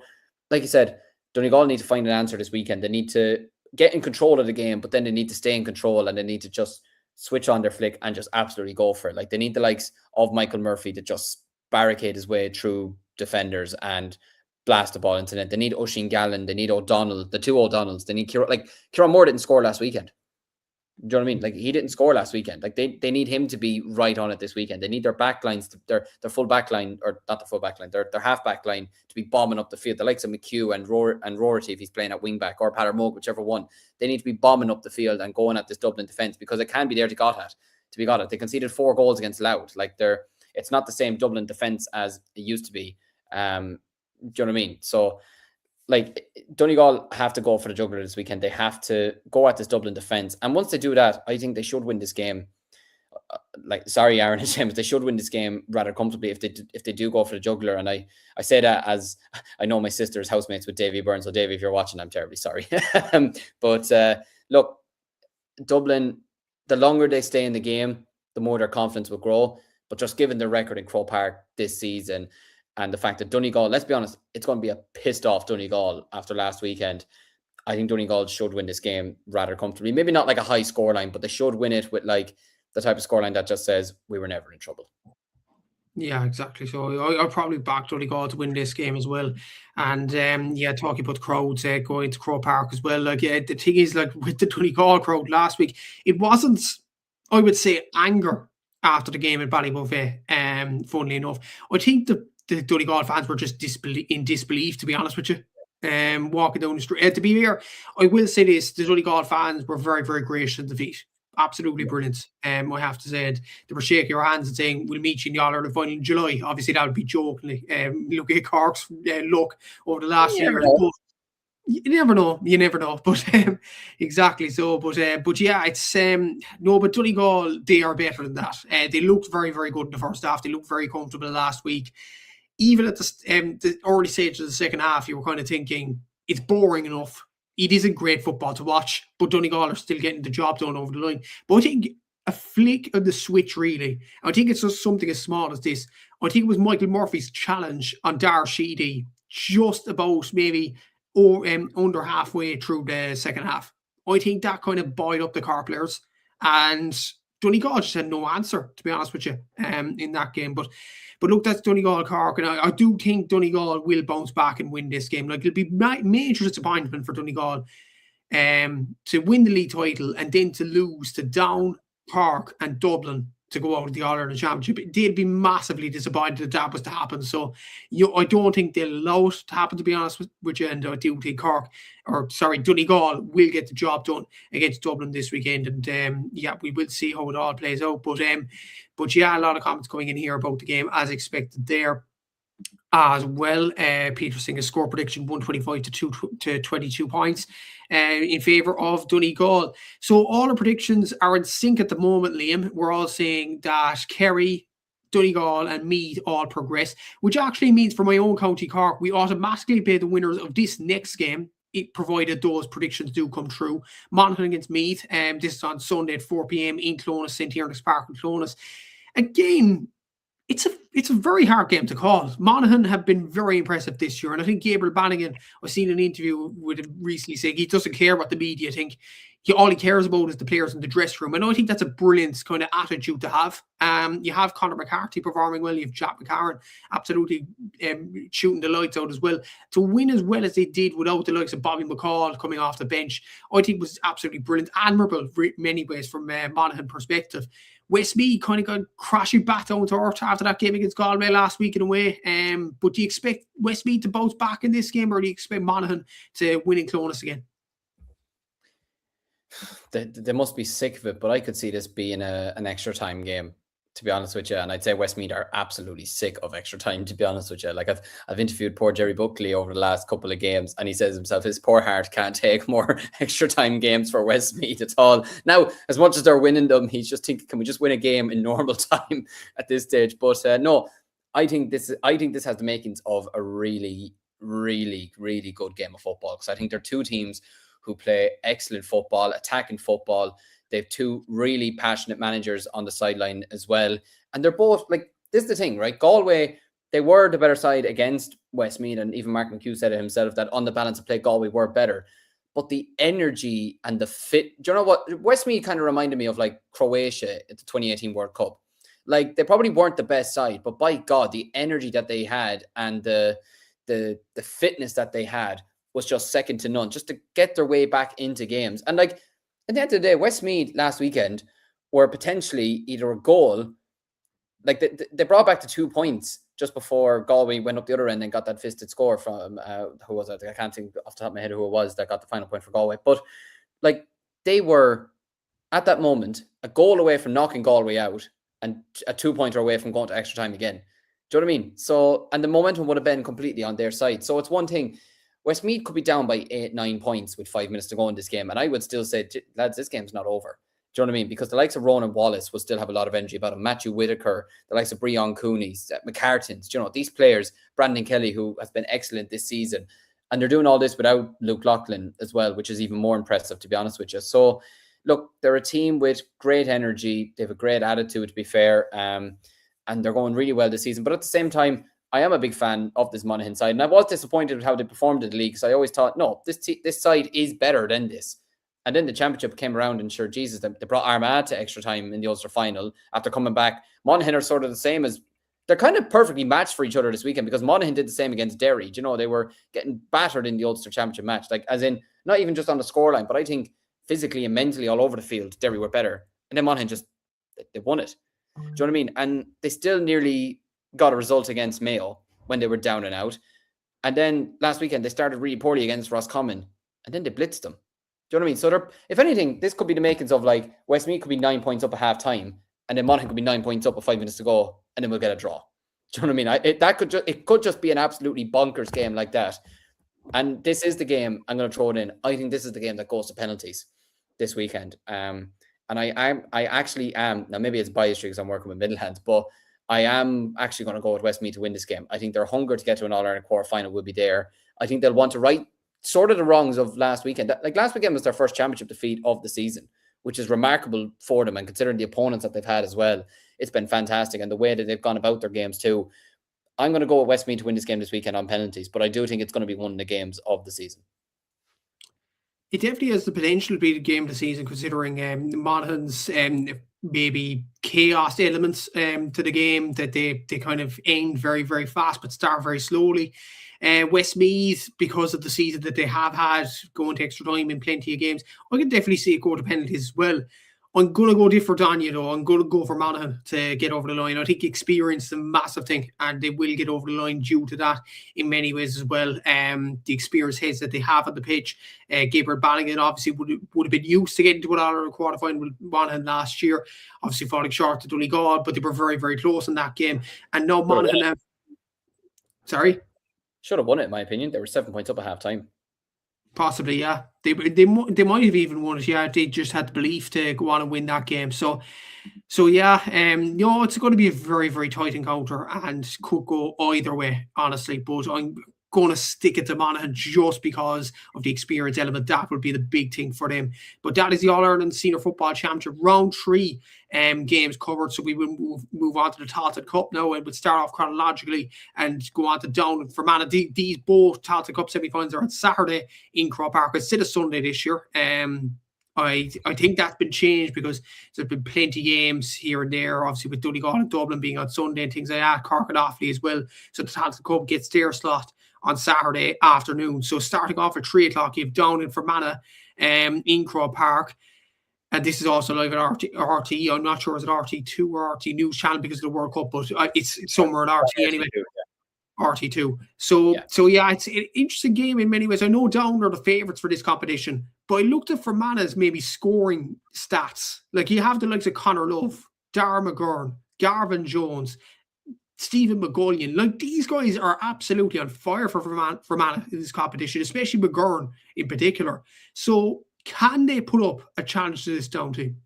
like you said, Donegal need to find an answer this weekend. They need to get in control of the game, but then they need to stay in control, and they need to just switch on their flick and just absolutely go for it. Like, they need the likes of Michael Murphy to just barricade his way through defenders and blast the ball into net. They need Oisin Gallen. They need O'Donnell, the two O'Donnells. They need Kieran Moore didn't score last weekend. Do you know what I mean? Like, he didn't score last weekend. Like, they need him to be right on it this weekend. They need their backlines, their full backline, or not the full backline, their half backline to be bombing up the field. The likes of McHugh and Rorty, if he's playing at wing back, or Pattermogue, whichever one. They need to be bombing up the field and going at this Dublin defence, because it can be there to be got at. They conceded 4 goals against Louth. Like, it's not the same Dublin defence as it used to be. Do you know what I mean? So, like, Donegal have to go for the juggler this weekend. They have to go at this Dublin defence, and once they do that, I think they should win this game. Sorry, Aaron and James, they should win this game rather comfortably if they do go for the juggler. And I say that as I know my sister's housemates with Davy Byrne. So Davy, if you're watching, I'm terribly sorry. But look, Dublin, the longer they stay in the game, the more their confidence will grow. But just given their record in Croke Park this season, and the fact that Donegal, let's be honest, it's going to be a pissed off Donegal after last weekend. I think Donegal should win this game rather comfortably. Maybe not like a high scoreline, but they should win it with like the type of scoreline that just says we were never in trouble. Yeah, exactly. So I'll probably back Donegal to win this game as well. And talking about crowds going to Croke Park as well. Like, the thing is, like, with the Donegal crowd last week, it wasn't, I would say, anger after the game at Ballybuffet. Funnily enough, I think the Donegal fans were just in disbelief, to be honest with you. Walking down the street. To be fair, I will say this: the Donegal fans were very, very gracious in defeat. Absolutely brilliant. I have to say it. They were shaking your hands and saying, "We'll meet you in the All Ireland final in July." Obviously, that would be jokingly. Look at Cork's luck over the last few years. But you never know. But exactly so. But yeah, it's but Donegal, they are better than that. They looked very, very good in the first half. They looked very comfortable last week. even at the early stage of the second half, you were kind of thinking it's boring enough. It isn't great football to watch, but Donegal are still getting the job done over the line. But I think a flick of the switch, really. I think it's just something as small as this. I think it was Michael Murphy's challenge on Dar Sheedy just about maybe under halfway through the second half. I think that kind of buoyed up the car players, and Donegal just had no answer, to be honest with you, in that game. But look, that's Donegal Cork, and I do think Donegal will bounce back and win this game. Like, it'll be major disappointment for Donegal to win the league title and then to lose to Down, Cork, and Dublin to go out of the All-Ireland Championship. They'd be massively disappointed if that was to happen. So, I don't think they'll allow it to happen, to be honest with you. And I do think Donegal will get the job done against Dublin this weekend. And we will see how it all plays out. But yeah, a lot of comments coming in here about the game as expected there as well. Peter Singer's score prediction 125 to 22 points in favour of Donegal. So all our predictions are in sync at the moment, Liam. We're all saying that Kerry, Donegal and Meath all progress, which actually means for my own County Cork, we automatically play the winners of this next game, provided those predictions do come true. Monaghan against Meath. This is on Sunday at 4 p.m. in Clonus, St. Ernest Park in Clonus. Again, it's a very hard game to call. Monaghan have been very impressive this year, and I think Gabriel Bannigan, I've seen an interview with him recently saying he doesn't care what the media think. All he cares about is the players in the dressing room. And I think that's a brilliant kind of attitude to have. You have Conor McCarthy performing well. You have Jack McCarron absolutely shooting the lights out as well. To win as well as they did without the likes of Bobby McCall coming off the bench, I think was absolutely brilliant. Admirable in many ways from Monaghan perspective. Westmeath kind of got crashing back down to earth after that game against Galway last week in a way. But do you expect Westmeath to bounce back in this game, or do you expect Monaghan to win in Clonus again? They must be sick of it, but I could see this being an extra time game, to be honest with you. And I'd say Westmeath are absolutely sick of extra time, to be honest with you. Like, I've interviewed poor Jerry Buckley over the last couple of games, and he says himself his poor heart can't take more extra time games for Westmeath at all. Now, as much as they're winning them, he's just thinking, can we just win a game in normal time at this stage? But no, I think this has the makings of a really, really, really good game of football, because I think they're two teams who play excellent football, attacking football. They have two really passionate managers on the sideline as well. And they're both, like, this is the thing, right? Galway, they were the better side against Westmeath, and even Mark McHugh said it himself that on the balance of play, Galway were better. But the energy and the fit, do you know what? Westmeath kind of reminded me of like Croatia at the 2018 World Cup. Like, they probably weren't the best side, but by God, the energy that they had and the fitness that they had was just second to none, just to get their way back into games. And like, at the end of the day, Westmeath last weekend were potentially either a goal, like they brought back the 2 points just before Galway went up the other end and got that fisted score from, who was it? I can't think off the top of my head who it was that got the final point for Galway. But like, they were, at that moment, a goal away from knocking Galway out and a 2-pointer away from going to extra time again. Do you know what I mean? So, and the momentum would have been completely on their side. So it's one thing, Westmeath could be down by 8-9 points with 5 minutes to go in this game. And I would still say, lads, this game's not over. Do you know what I mean? Because the likes of Ronan Wallace will still have a lot of energy about him. Matthew Whitaker, the likes of Breon Cooney, McCartins, you know, these players, Brandon Kelly, who has been excellent this season. And they're doing all this without Luke Loughlin as well, which is even more impressive, to be honest with you. So, look, they're a team with great energy. They have a great attitude, to be fair. And they're going really well this season. But at the same time, I am a big fan of this Monaghan side, and I was disappointed with how they performed in the league, because I always thought, no, this side is better than this. And then the championship came around, and sure, Jesus, they brought Armagh to extra time in the Ulster final after coming back. Monaghan are sort of the same as, they're kind of perfectly matched for each other this weekend, because Monaghan did the same against Derry. You know, they were getting battered in the Ulster championship match, like, as in, not even just on the scoreline, but I think physically and mentally all over the field, Derry were better. And then Monaghan just, they won it. Do you know what I mean? And they still nearly got a result against Mayo when they were down and out. And then last weekend, they started really poorly against Roscommon, and then they blitzed them. Do you know what I mean? So if anything, this could be the makings of, like, Westmeath could be 9 points up at half time, and then Monaghan could be 9 points up with 5 minutes to go, and then we'll get a draw. Do you know what I mean? It could just be an absolutely bonkers game like that. And this is the game, I'm going to throw it in, I think this is the game that goes to penalties this weekend. And I actually am, now maybe it's biased because I'm working with Middlehands, but I am actually going to go with Westmeath to win this game. I think their hunger to get to an All-Ireland quarter-final will be there. I think they'll want to right sort of the wrongs of last weekend. Like last weekend was their first championship defeat of the season, which is remarkable for them. And considering the opponents that they've had as well, it's been fantastic. And the way that they've gone about their games too. I'm going to go with Westmeath to win this game this weekend on penalties, but I do think it's going to be one of the games of the season. It definitely has the potential to be the game of the season, considering Monaghan's maybe chaos elements to the game, that they kind of end very, very fast but start very slowly. Westmeath, because of the season that they have had, going to extra time in plenty of games, I can definitely see it go to penalties as well. I'm going to go different on you, though. I'm going to go for Monaghan to get over the line. I think experience is a massive thing, and they will get over the line due to that in many ways as well. The experienced heads that they have on the pitch. Gabriel Bannigan obviously would have been used to getting to an All-Ireland quarterfinal with Monaghan last year, obviously falling short to Donegal, but they were very, very close in that game. And now Monaghan... Sorry? Should have won it, in my opinion. They were 7 points up at half-time. Possibly, yeah. They might have even won it. Yeah, they just had the belief to go on and win that game. So yeah, it's going to be a very, very tight encounter and could go either way, honestly. But I'm going to stick it to Monaghan just because of the experience element. That would be the big thing for them. But that is the All-Ireland Senior Football Championship round 3 games covered. So we will move on to the Tailteann Cup now, and we'll start off chronologically and go on to Down and Fermanagh. These both Tailteann Cup semi-finals are on Saturday in Croke Park instead of Sunday this year. I think that's been changed because there's been plenty of games here and there, obviously with Donegal and Dublin being on Sunday and things like that, Cork and Offaly as well. So the Tailteann Cup gets their slot on Saturday afternoon. So starting off at 3 o'clock, you have Down in Fermanagh in Croke Park. And this is also live at RT. I'm not sure is it RT2 or RT News Channel because of the World Cup, but it's somewhere at RT anyway. RT2. So yeah, it's an interesting game in many ways. I know Down are the favourites for this competition, but I looked at Fermanagh's maybe scoring stats. Like you have the likes of Conor Love, Dara McGurn, Garvin Jones, Stephen McGullion. Like these guys are absolutely on fire for Fermanagh in this competition, especially McGurn in particular. So can they put up a challenge to this Down team?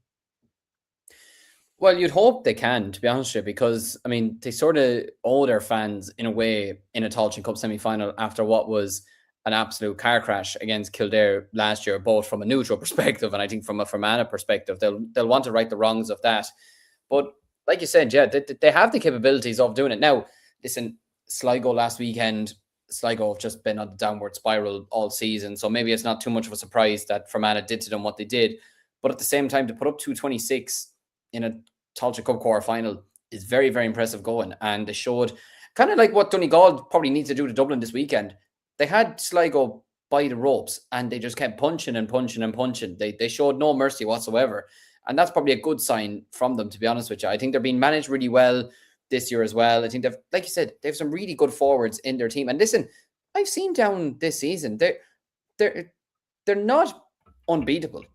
Well, you'd hope they can, to be honest with you, because, I mean, they sort of owe their fans, in a way, in a Tailteann Cup semi-final after what was an absolute car crash against Kildare last year, both from a neutral perspective and I think from a Fermanagh perspective. They'll want to right the wrongs of that. But like you said, yeah, they have the capabilities of doing it. Now, listen, Sligo last weekend, Sligo have just been on the downward spiral all season, so maybe it's not too much of a surprise that Fermanagh did to them what they did. But at the same time, to put up 226 in a Tailteann Cup quarter final is very, very impressive going. And they showed kind of like what Donegal probably needs to do to Dublin this weekend. They had Sligo by the ropes and they just kept punching and punching and punching. They showed no mercy whatsoever. And that's probably a good sign from them, to be honest with you. I think they're being managed really well this year as well. I think they've, like you said, they have some really good forwards in their team. And listen, I've seen Down this season. They're not unbeatable.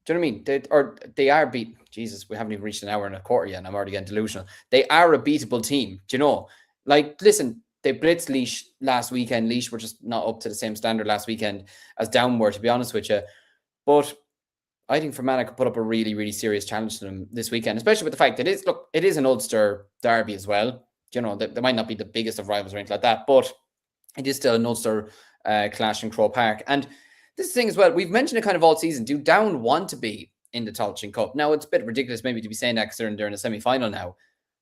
Do you know what I mean? They are beat. Jesus, we haven't even reached an hour and a quarter yet, and I'm already getting delusional. They are a beatable team. Do you know? Like, listen, they blitzed Laois last weekend. Laois were just not up to the same standard last weekend as Down were, to be honest with you. But I think Fermanagh could put up a really, really serious challenge to them this weekend, especially with the fact that it is an Ulster derby as well. You know, they might not be the biggest of rivals or anything like that, but it is still an Ulster clash in Croke Park. And this thing as well, we've mentioned it kind of all season. Do Down want to be in the Tailteann Cup? Now, it's a bit ridiculous maybe to be saying that considering they're in a semi-final now,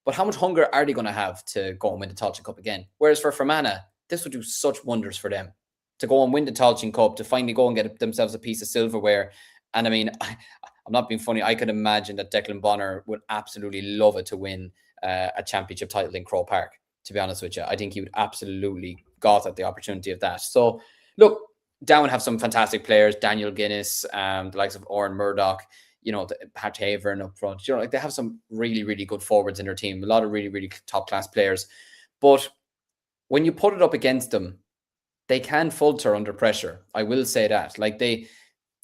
but how much hunger are they going to have to go and win the Tailteann Cup again? Whereas for Fermanagh, this would do such wonders for them to go and win the Tailteann Cup, to finally go and get themselves a piece of silverware. And I mean, I'm not being funny. I could imagine that Declan Bonner would absolutely love it to win a championship title in Croke Park, to be honest with you. I think he would absolutely gawk at the opportunity of that. So, look, Down have some fantastic players, Daniel Guinness, the likes of Oren Murdoch, you know, Pat Havern up front. You know, like they have some really, really good forwards in their team, a lot of really, really top-class players. But when you put it up against them, they can falter under pressure. I will say that. Like they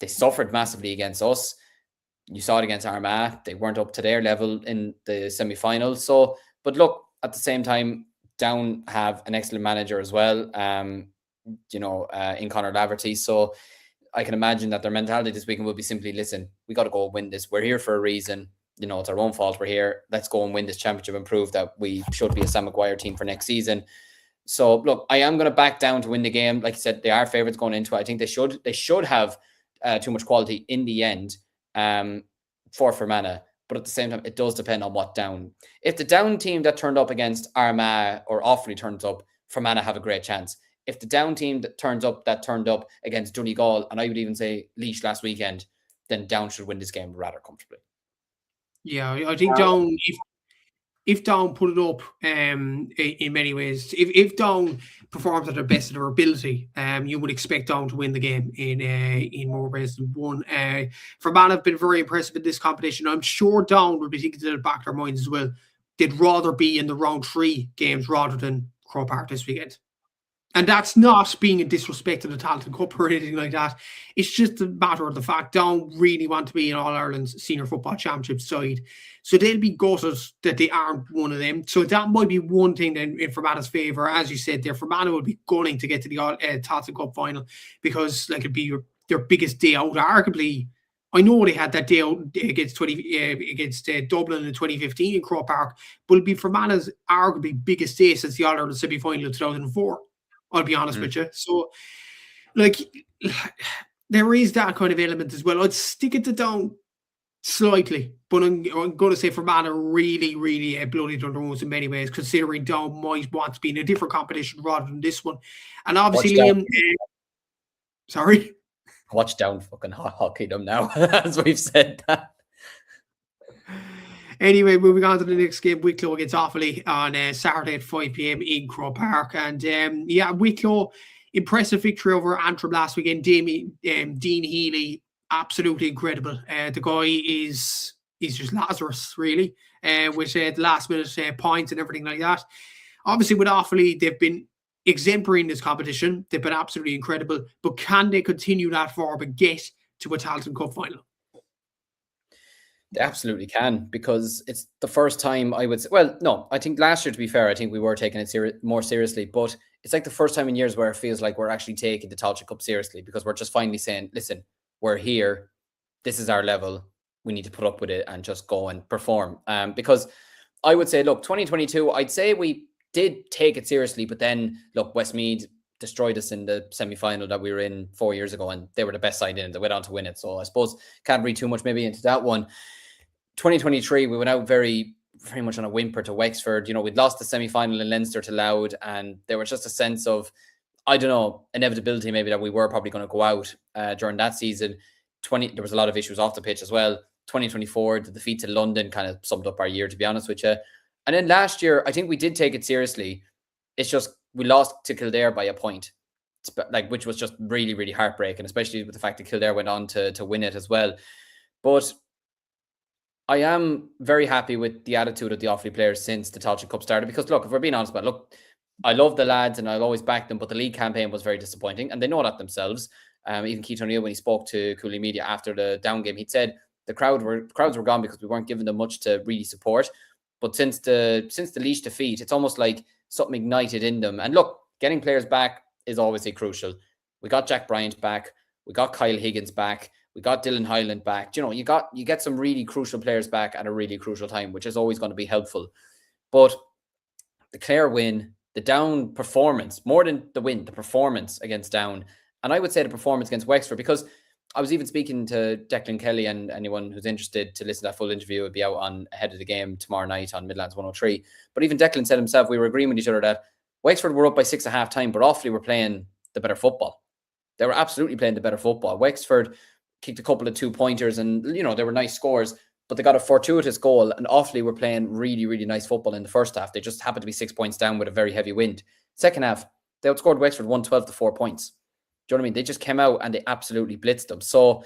suffered massively against us. You saw it against Armagh. They weren't up to their level in the semi-finals. So, but look, at the same time, Down have an excellent manager as well. In Conor Laverty. So I can imagine that their mentality this weekend will be simply, listen, we got to go win this. We're here for a reason. it's our own fault. We're here. Let's go and win this championship and prove that we should be a Sam Maguire team for next season. So look, I am going to back down to win the game. Like I said, they are favourites going into it. I think they should have too much quality in the end for Fermanagh. But at the same time, it does depend on what down. If the down team that turned up against Armagh or Offaly turns up, Fermanagh have a great chance. If the down team that turned up against Donegal, and I would even say Laois last weekend, then Down should win this game rather comfortably. Yeah, I think Down, if Down put it up in many ways, if Down performs at their best of their ability, you would expect Down to win the game in more ways than one. Fermanagh have been very impressive in this competition. I'm sure Down will be thinking to the back of their minds as well. They'd rather be in the round 3 games rather than Croke Park this weekend. And that's not being a disrespect to the Tailteann Cup or anything like that. It's just a matter of the fact Down really want to be in All-Ireland's Senior Football Championship side. So they'll be gutted that they aren't one of them. So that might be one thing then in Fermanagh's favour. As you said there, Fermanagh will be gunning to get to the Tailteann Cup final because it'd be their biggest day out. Arguably, I know they had that day out against Dublin in 2015 in Croke Park, but it'll be Fermanagh's arguably biggest day since the All-Ireland semi-final of 2004. I'll be honest with you. So, there is that kind of element as well. I'd stick it to Down slightly, but I'm going to say Fermanagh really, really bloodied under nose in many ways, considering Down might want to be in a different competition rather than this one. And obviously, Liam, sorry? Watch Down fucking hockey them now, as we've said that. Anyway, moving on to the next game, Wicklow against Offaly on Saturday at 5 p.m. in Croke Park. And Wicklow, impressive victory over Antrim last weekend. Dean Healy, absolutely incredible. The guy is just Lazarus, really, with the last minute points and everything like that. Obviously, with Offaly, they've been exemplary in this competition. They've been absolutely incredible. But can they continue that forward and get to a Tailteann Cup final? They absolutely can, because it's the first time I would say, well, no, I think last year, to be fair, I think we were taking it more seriously, but it's like the first time in years where it feels like we're actually taking the Tailteann Cup seriously, because we're just finally saying, listen, we're here. This is our level. We need to put up with it and just go and perform. Because I would say, look, 2022, I'd say we did take it seriously, but then, look, Westmeath destroyed us in the semi-final that we were in 4 years ago, and they were the best side in it. They went on to win it. So I suppose can't read too much maybe into that one. 2023, we went out very, very much on a whimper to Wexford. We'd lost the semi-final in Leinster to Louth, and there was just a sense of, I don't know, inevitability maybe that we were probably going to go out during that season. There was a lot of issues off the pitch as well. 2024, the defeat to London kind of summed up our year, to be honest with you. And then last year, I think we did take it seriously. It's just we lost to Kildare by a point, which was just really, really heartbreaking, especially with the fact that Kildare went on to win it as well. But I am very happy with the attitude of the Offaly players since the Tailteann Cup started, because look, if we're being honest about it, look, I love the lads and I'll always back them, but the league campaign was very disappointing, and they know that themselves. Even Keith O'Neill, when he spoke to Cúilín Media after the Down game, he'd said the crowds were gone because we weren't giving them much to really support. But since the Laois defeat, it's almost like something ignited in them. And look, getting players back is obviously crucial. We got Jack Bryant back, we got Kyle Higgins back, we got Dylan Hyland back. You get some really crucial players back at a really crucial time, which is always going to be helpful. But the Clare win, the Down performance, more than the win, the performance against Down, and I would say the performance against Wexford, because I was even speaking to Declan Kelly, and anyone who's interested to listen to that full interview would be out on ahead of the game tomorrow night on Midlands 103. But even Declan said himself, we were agreeing with each other that Wexford were up by 6 at half time, but Offaly were playing the better football. They were absolutely playing the better football. Wexford kicked a couple of 2-pointers, and they were nice scores, but they got a fortuitous goal, and Offaly were playing really, really nice football in the first half. They just happened to be 6 points down with a very heavy wind. Second half, they outscored Wexford 112 to 4 points. Do you know what I mean? They just came out and they absolutely blitzed them. So,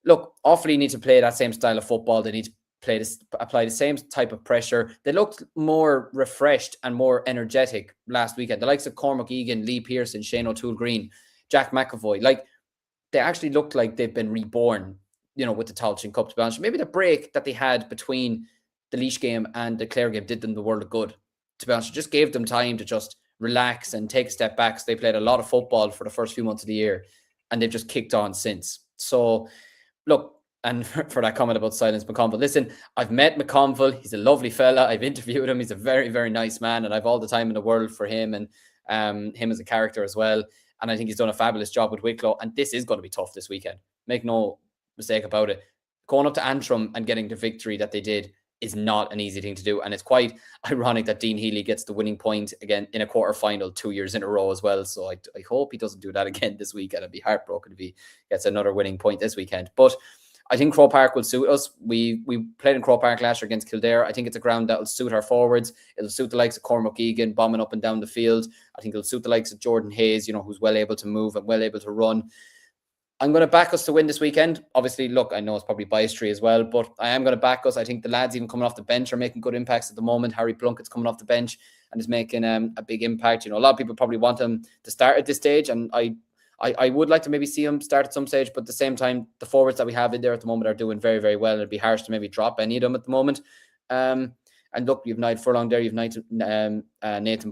look, Offaly need to play that same style of football. They need to apply the same type of pressure. They looked more refreshed and more energetic last weekend. The likes of Cormac Egan, Lee Pearson, Shane O'Toole-Green, Jack McAvoy, they actually looked like they've been reborn, with the Tailteann Cup, to be honest. Maybe the break that they had between the Laois game and the Clare game did them the world of good, to be honest. It just gave them time to just relax and take a step back. So they played a lot of football for the first few months of the year, and they've just kicked on since. So, look, And for that comment about Silence McConville. Listen, I've met McConville. He's a lovely fella. I've interviewed him. He's a very, very nice man. And I've all the time in the world for him and him as a character as well. And I think he's done a fabulous job with Wicklow. And this is going to be tough this weekend. Make no mistake about it. Going up to Antrim and getting the victory that they did is not an easy thing to do. And it's quite ironic that Dean Healy gets the winning point again in a quarter-final 2 years in a row as well. So I hope he doesn't do that again this weekend. I'd be heartbroken if he gets another winning point this weekend. But I think Croke Park will suit us. We played in Croke Park last year against Kildare. I think it's a ground that will suit our forwards. It'll suit the likes of Cormac Egan bombing up and down the field. I think it'll suit the likes of Jordan Hayes, who's well able to move and well able to run. I'm going to back us to win this weekend. Obviously, look, I know it's probably biased as well, but I am going to back us. I think the lads even coming off the bench are making good impacts at the moment. Harry Plunkett's coming off the bench and is making a big impact. A lot of people probably want him to start at this stage, and I would like to maybe see him start at some stage, but at the same time, the forwards that we have in there at the moment are doing very, very well. And it'd be harsh to maybe drop any of them at the moment. And look, you've Niall Furlong there, you've Nathan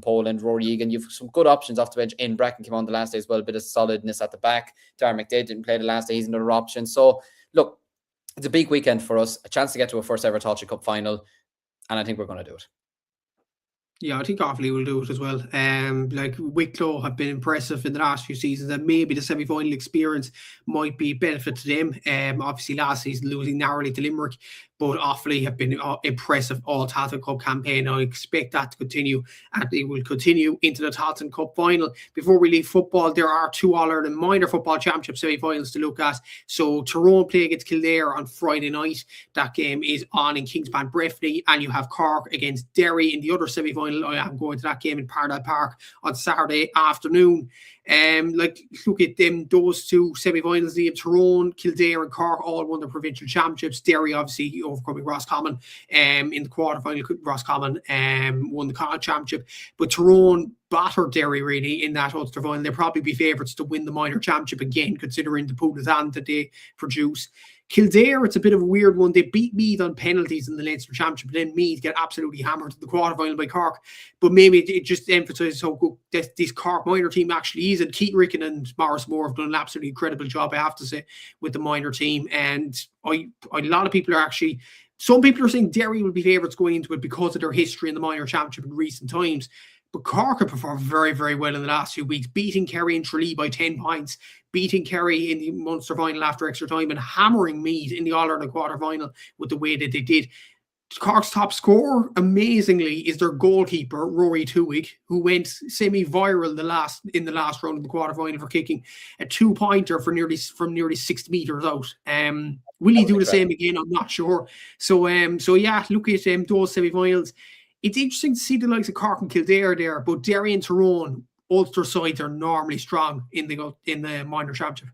Poland, Rory Egan. You've some good options off the bench. Ian Bracken came on the last day as well, a bit of solidness at the back. Darren McDade didn't play the last day, he's another option. So look, it's a big weekend for us, a chance to get to a first ever Taoiseach Cup final, and I think we're going to do it. Yeah, I think Offaly will do it as well. Like Wicklow have been impressive in the last few seasons, and maybe the semi-final experience might be a benefit to them. Obviously, last season losing narrowly to Limerick, but Offaly have been impressive all Tailteann Cup campaign. I expect that to continue, and it will continue into the Tailteann Cup final. Before we leave football, there are 2 All-Ireland Minor Football Championship semi-finals to look at. So Tyrone play against Kildare on Friday night. That game is on in Kingspan Breffni, and you have Cork against Derry in the other semi-final. I am going to that game in Parnell Park on Saturday afternoon. Look at them, those 2 semi-finals. They have Tyrone, Kildare and Cork all won the provincial championships. Derry obviously overcoming Roscommon in the quarterfinal. Roscommon won the Connacht championship, but Tyrone battered Derry really in that Ulster final. They'll probably be favourites to win the minor championship again, considering the pool of talent that they produce. Kildare, it's a bit of a weird one. They beat Meath on penalties in the Leinster Championship, but then Meath get absolutely hammered in the quarterfinal by Cork. But maybe it just emphasises how good this Cork minor team actually is. And Keith Ricken and Maurice Moore have done an absolutely incredible job, I have to say, with the minor team. And a lot of people are actually, some people are saying Derry will be favourites going into it because of their history in the minor championship in recent times. But Cork have performed very, very well in the last few weeks, beating Kerry and Tralee by 10 points, beating Kerry in the Munster final after extra time, and hammering Meath in the All-Ireland quarter-final with the way that they did. Cork's top scorer, amazingly, is their goalkeeper, Rory Tuig, who went semi-viral in the last round of the quarter-final for kicking a 2-pointer from nearly 60 metres out. Will he do the same again? I'm not sure. So yeah, look at those semi-finals. It's interesting to see the likes of Cork and Kildare there, but Derry and Tyrone, Ulster sides are normally strong in the minor championship.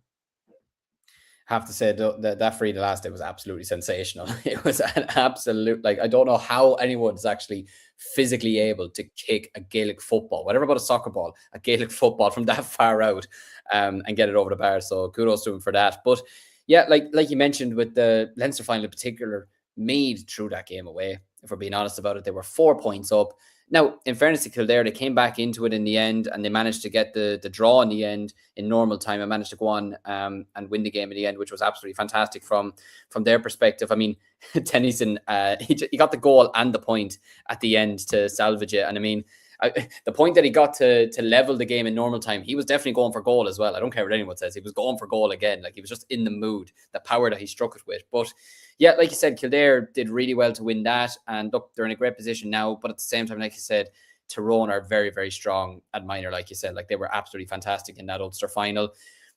Have to say that free the last day was absolutely sensational. It was an absolute, I don't know how anyone's actually physically able to kick a Gaelic football, whatever about a soccer ball, a Gaelic football from that far out and get it over the bar. So kudos to him for that. But yeah, like you mentioned with the Leinster final in particular, Meath threw that game away. If we're being honest about it, they were 4 points up. Now, in fairness to Kildare, they came back into it in the end and they managed to get the draw in the end in normal time and managed to go on and win the game in the end, which was absolutely fantastic from their perspective. I mean, Tennyson, he got the goal and the point at the end to salvage it. And I mean, the point that he got to level the game in normal time, he was definitely going for goal as well. I don't care what anyone says. He was going for goal again. He was just in the mood, the power that he struck it with. But yeah, like you said, Kildare did really well to win that. And look, they're in a great position now. But at the same time, like you said, Tyrone are very, very strong at minor, like you said. They were absolutely fantastic in that Ulster final.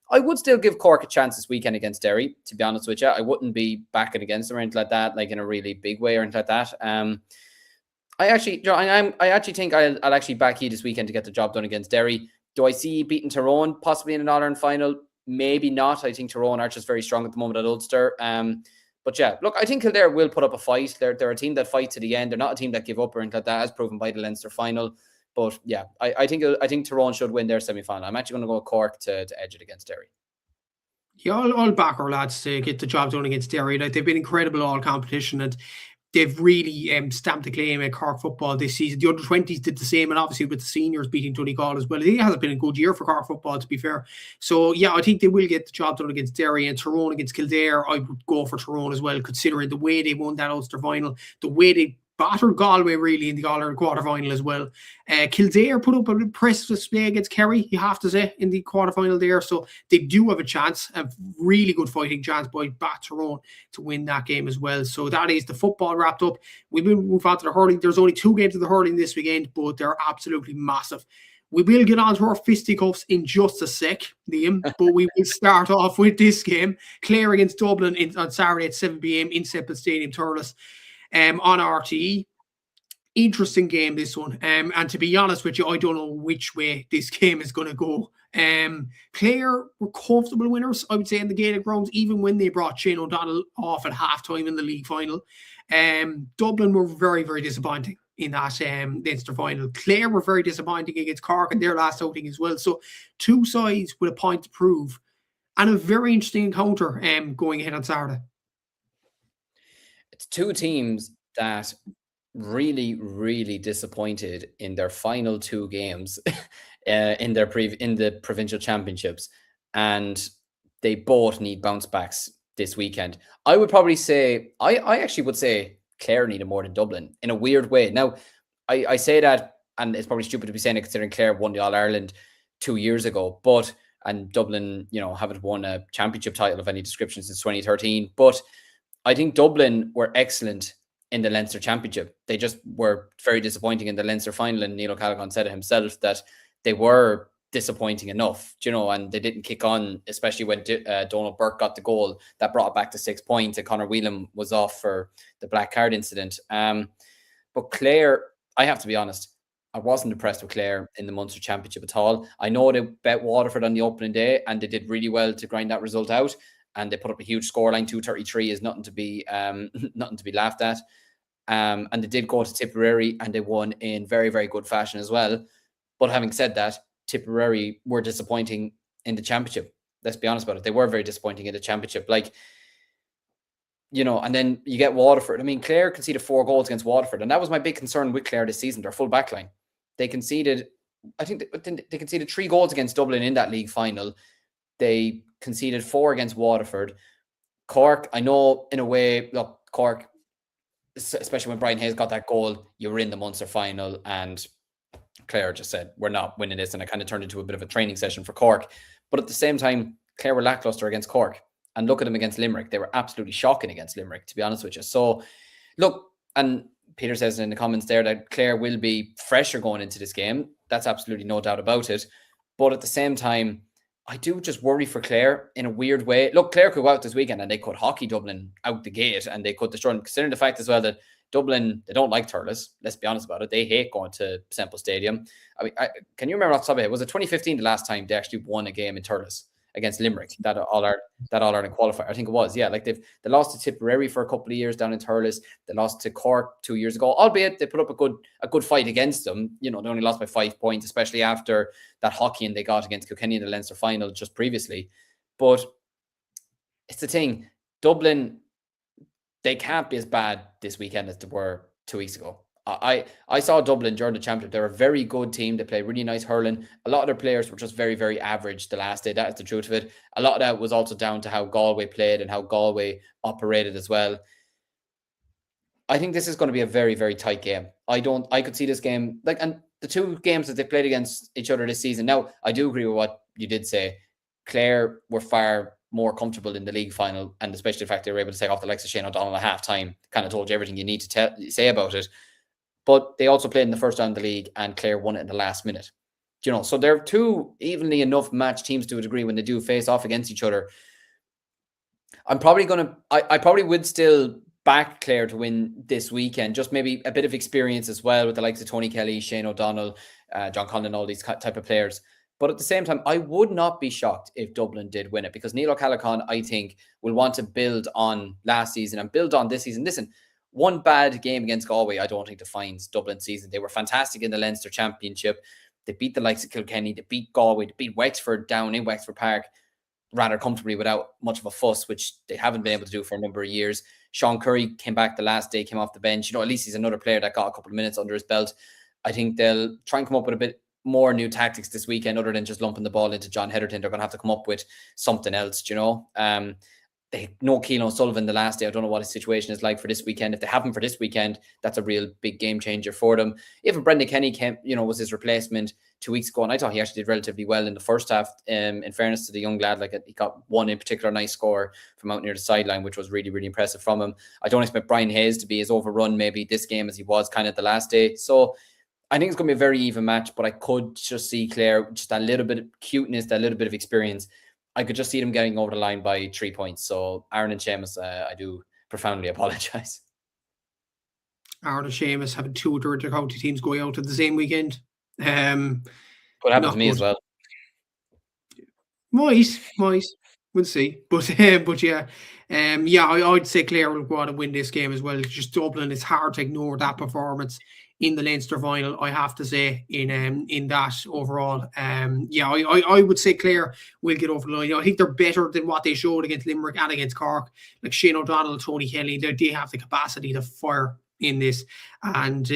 I would still give Cork a chance this weekend against Derry, to be honest with you. I wouldn't be backing against them or anything like that, in a really big way or anything like that. I actually think I'll actually back you this weekend to get the job done against Derry. Do I see beating Tyrone possibly in an All-Ireland final? Maybe not. I think Tyrone are just very strong at the moment at Ulster. But yeah, look, I think Kildare will put up a fight. They're a team that fight to the end. They're not a team that give up or anything like that, as proven by the Leinster final. But yeah, I think Tyrone should win their semi-final. I'm actually going to go with Cork to edge it against Derry. Yeah, I'll back our lads to get the job done against Derry. They've been incredible all competition, and they've really stamped a claim at Cork football this season. The under-20s did the same, and obviously with the seniors beating Donegal as well. It hasn't been a good year for Cork football, to be fair. So, yeah, I think they will get the job done against Derry, and Tyrone against Kildare. I would go for Tyrone as well, considering the way they won that Ulster final, the way they battered Galway really in the All-Ireland quarter-final as well. Kildare put up an impressive display against Kerry, you have to say, in the quarter-final there. So they do have a chance, a really good fighting chance by Tyrone to win that game as well. So that is the football wrapped up. We will move on to the hurling. There's only 2 games of the hurling this weekend, but they're absolutely massive. We will get on to our fisticuffs in just a sec, Liam, but we will start off with this game. Clare against Dublin on Saturday at 7 p.m. in Semple Stadium, Thurles. On RTE. Interesting game, this one. And to be honest with you, I don't know which way this game is going to go. Clare were comfortable winners, I would say, in the Gaelic grounds, even when they brought Shane O'Donnell off at halftime in the league final. Dublin were very, very disappointing in that Leinster final. Clare were very disappointing against Cork in their last outing as well. So 2 sides with a point to prove, and a very interesting encounter going ahead on Saturday. It's 2 teams that really, really disappointed in their final 2 games in the provincial championships, and they both need bounce backs this weekend. I would probably say, I actually would say Clare needed more than Dublin in a weird way. Now, I say that, and it's probably stupid to be saying it considering Clare won the All-Ireland 2 years ago, and Dublin, haven't won a championship title of any description since 2013, but I think Dublin were excellent in the Leinster Championship. They just were very disappointing in the Leinster final, and Neil O'Callaghan said it himself that they were disappointing enough, and they didn't kick on, especially when Donald Burke got the goal that brought it back to 6 points, and Conor Whelan was off for the black card incident. But Clare, I have to be honest, I wasn't impressed with Clare in the Munster Championship at all. I know they bet Waterford on the opening day, and they did really well to grind that result out. And they put up a huge scoreline. 233 is nothing to be laughed at. And they did go to Tipperary, and they won in very, very good fashion as well. But having said that, Tipperary were disappointing in the championship. Let's be honest about it. They were very disappointing in the championship. And then you get Waterford. I mean, Clare conceded 4 goals against Waterford, and that was my big concern with Clare this season, their full back line. They conceded, I think they conceded 3 goals against Dublin in that league final. They conceded 4 against Waterford. Cork, I know in a way, look, Cork, especially when Brian Hayes got that goal, you were in the Munster final, and Clare just said, we're not winning this, and it kind of turned into a bit of a training session for Cork. But at the same time, Clare were lackluster against Cork, and look at them against Limerick. They were absolutely shocking against Limerick, to be honest with you. So, look, and Peter says in the comments there that Clare will be fresher going into this game. That's absolutely no doubt about it. But at the same time, I do just worry for Clare in a weird way. Look, Clare could go out this weekend and they could hockey Dublin out the gate, and they could destroy them, considering the fact as well that Dublin, they don't like Thurles. Let's be honest about it. They hate going to Semple Stadium. I mean, can you remember off the top of your head, was it 2015 the last time they actually won a game in Thurles against Limerick, that All-Ireland qualifier? I think it was. Yeah, they lost to Tipperary for a couple of years down in Thurles. They lost to Cork 2 years ago, albeit they put up a good fight against them. They only lost by 5 points, especially after that hockey they got against Kilkenny in the Leinster final just previously. But it's the thing, Dublin, they can't be as bad this weekend as they were 2 weeks ago. I saw Dublin during the championship. They're a very good team. They play really nice hurling. A lot of their players were just very, very average the last day. That is the truth of it. A lot of that was also down to how Galway played and how Galway operated as well. I think this is going to be a very, very tight game. I could see this game, and the 2 games that they played against each other this season. Now, I do agree with what you did say. Clare were far more comfortable in the league final, and especially the fact they were able to take off the likes of Shane O'Donnell at half-time kind of told you everything you need to say about it. But they also played in the first round of the league, and Clare won it in the last minute. So they're 2 evenly enough matched teams to a degree when they do face off against each other. I probably would still back Clare to win this weekend, just maybe a bit of experience as well with the likes of Tony Kelly, Shane O'Donnell, John Conlon, all these type of players. But at the same time, I would not be shocked if Dublin did win it, because Neil O'Callaghan, I think, will want to build on last season and build on this season. Listen, one bad game against Galway, I don't think defines Dublin's season. They were fantastic in the Leinster Championship. They beat the likes of Kilkenny. They beat Galway. They beat Wexford down in Wexford Park. rather comfortably without much of a fuss, which they haven't been able to do for a number of years. Sean Curry came back the last day, came off the bench. At least he's another player that got a couple of minutes under his belt. I think they'll try and come up with a bit more new tactics this weekend other than just lumping the ball into John Heatherton. They're going to have to come up with something else, They had no Keelan O'Sullivan the last day. I don't know what his situation is like for this weekend. If they have him for this weekend, that's a real big game changer for them. Even Brendan Kenny was his replacement 2 weeks ago, and I thought he actually did relatively well in the first half. In fairness to the young lad, he got one in particular nice score from out near the sideline, which was really, really impressive from him. I don't expect Brian Hayes to be as overrun maybe this game as he was kind of the last day. So I think it's going to be a very even match, but I could just see Clare, just that little bit of cuteness, that little bit of experience. I could just see them getting over the line by 3 points. So Aaron and Seamus, I do profoundly apologise. Aaron and Seamus having two of their county teams going out at the same weekend. What happened to me as well? Might. We'll see. But yeah. I'd say Clare will go out and win this game as well. It's just Dublin. It's hard to ignore that performance in the Leinster final, I have to say, in that overall. I would say Clare will get over the line. I think they're better than what they showed against Limerick and against Cork. Like Shane O'Donnell, Tony Kelly, they have the capacity to fire in this. And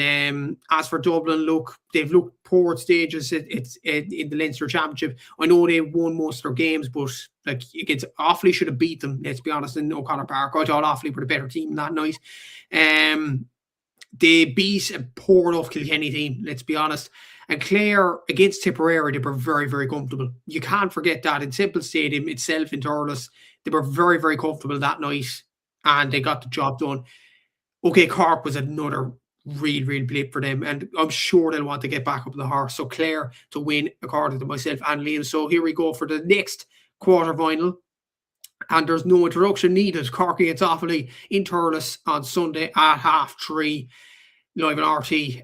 as for Dublin, look, they've looked poor at stages in the Leinster Championship. I know they won most of their games, but against Offaly should have beat them, let's be honest, in O'Connor Park. I thought Offaly were the better team that night. They beat a poor enough Kilkenny team, let's be honest. And Clare, against Tipperary, they were very, very comfortable. You can't forget that. In Semple Stadium itself in Thurles, they were very, very comfortable that night, and they got the job done. Okay, Cork was another real blip for them, and I'm sure they'll want to get back up the horse. So Clare to win, according to myself and Liam. So here we go for the next quarter-final. And there's no introduction needed. Cork against Offaly in Thurles on Sunday at 3:30, live on RT.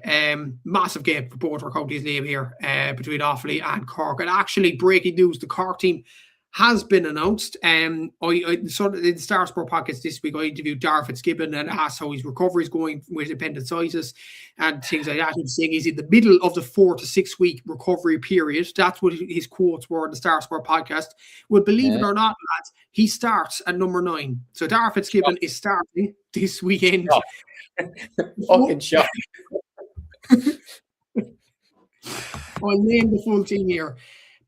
Massive game for both our counties' name here between Offaly and Cork. And actually, breaking news, the Cork team has been announced. In the Star Sport podcast this week, I interviewed Darragh Fitzgibbon and asked how his recovery is going with appendicitis and things like that. He's saying he's in the middle of the 4 to 6 week recovery period. That's what his quotes were in the Star Sport podcast. Well, believe it or not, lads, he starts at number 9. So Darragh Fitzgibbon is starting this weekend. Fucking shot. I'll name the full team here.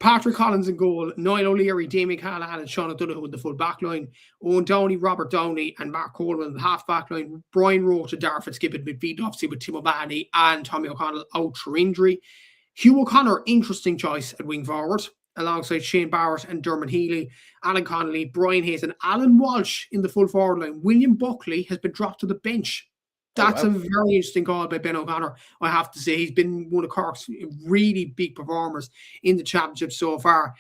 Patrick Collins in goal, Niall O'Leary, Damien Callahan and Sean O'Donoghue in the full back line, Owen Downey, Robert Downey and Mark Coleman in the half back line, Brian Roach and Darragh Fitzgibbon midfield, obviously with Tim O'Mahony and Tommy O'Connell out for injury. Hugh O'Connor, interesting choice at wing forward, alongside Shane Barrett and Dermot Healy, Alan Connolly, Brian Hayes and Alan Walsh in the full forward line. William Buckley has been dropped to the bench. That's a very interesting call by Ben O'Connor, I have to say. He's been one of Cork's really big performers in the championship so far.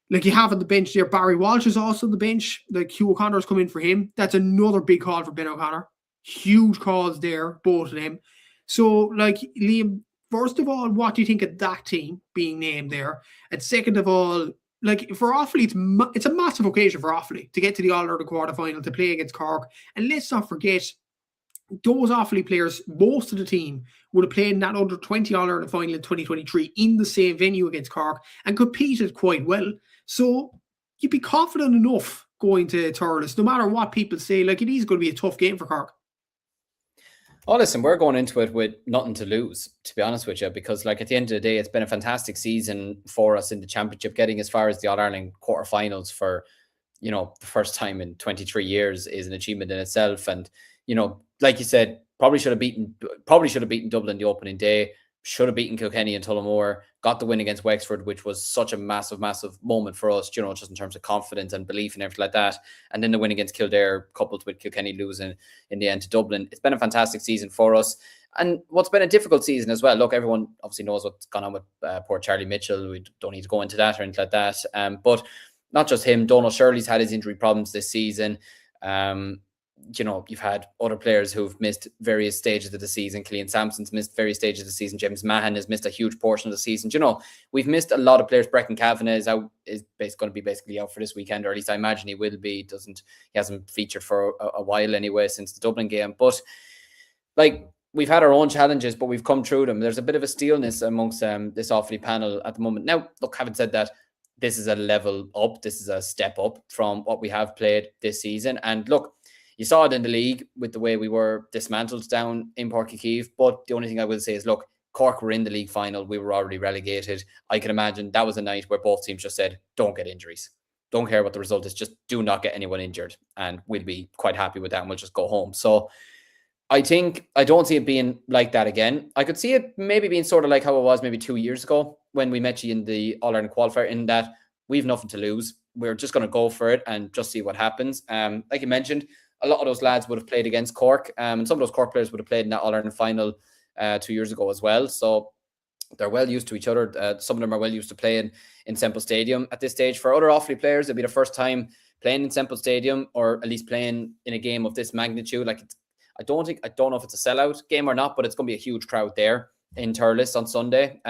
You have on the bench there, Barry Walsh is also on the bench. Hugh O'Connor's come in for him. That's another big call for Ben O'Connor. Huge calls there, both of them. So, Liam, first of all, what do you think of that team being named there? And second of all, for Offaly, it's a massive occasion for Offaly to get to the All-Ireland quarter-final, to play against Cork. And let's not forget, those Offaly players, most of the team, would have played in that under-20 All-Ireland final in 2023 in the same venue against Cork and competed quite well. So you'd be confident enough going to Thurles, no matter what people say. It is going to be a tough game for Cork. Oh, listen, we're going into it with nothing to lose, to be honest with you, because at the end of the day, it's been a fantastic season for us in the championship. Getting as far as the All-Ireland quarterfinals for, the first time in 23 years is an achievement in itself. And, like you said, probably should have beaten Dublin the opening day, should have beaten Kilkenny and Tullamore, got the win against Wexford, which was such a massive moment for us, just in terms of confidence and belief and everything like that. And then the win against Kildare, coupled with Kilkenny losing in the end to Dublin. It's been a fantastic season for us. And what's been a difficult season as well. Look, everyone obviously knows what's gone on with poor Charlie Mitchell. We don't need to go into that or anything like that. But not just him, Donal Shirley's had his injury problems this season. You've had other players who've missed various stages of the season. Killian Sampson's missed various stages of the season. James Mahan has missed a huge portion of the season. We've missed a lot of players. Brecken Kavanagh is going to be basically out for this weekend, or at least I imagine he will be. He hasn't featured for a while anyway since the Dublin game. But we've had our own challenges, but we've come through them. There's a bit of a steelness amongst this Offaly panel at the moment. Now, look, having said that, this is a level up. This is a step up from what we have played this season. And look, you saw it in the league with the way we were dismantled down in Páirc Uí Chaoimh. But the only thing I will say is, look, Cork were in the league final. We were already relegated. I can imagine that was a night where both teams just said, don't get injuries. Don't care what the result is. Just do not get anyone injured. And we'll be quite happy with that and we'll just go home. So I don't see it being like that again. I could see it maybe being sort of like how it was maybe 2 years ago when we met you in the All-Ireland qualifier, in that we've nothing to lose. We're just going to go for it and just see what happens. Like you mentioned, a lot of those lads would have played against Cork, and some of those Cork players would have played in that All-Ireland final 2 years ago as well. So they're well used to each other. Some of them are well used to playing in Semple Stadium at this stage. For other Offaly players, it'll be the first time playing in Semple Stadium, or at least playing in a game of this magnitude. Like, I don't know if it's a sellout game or not, but it's going to be a huge crowd there in Thurles on Sunday.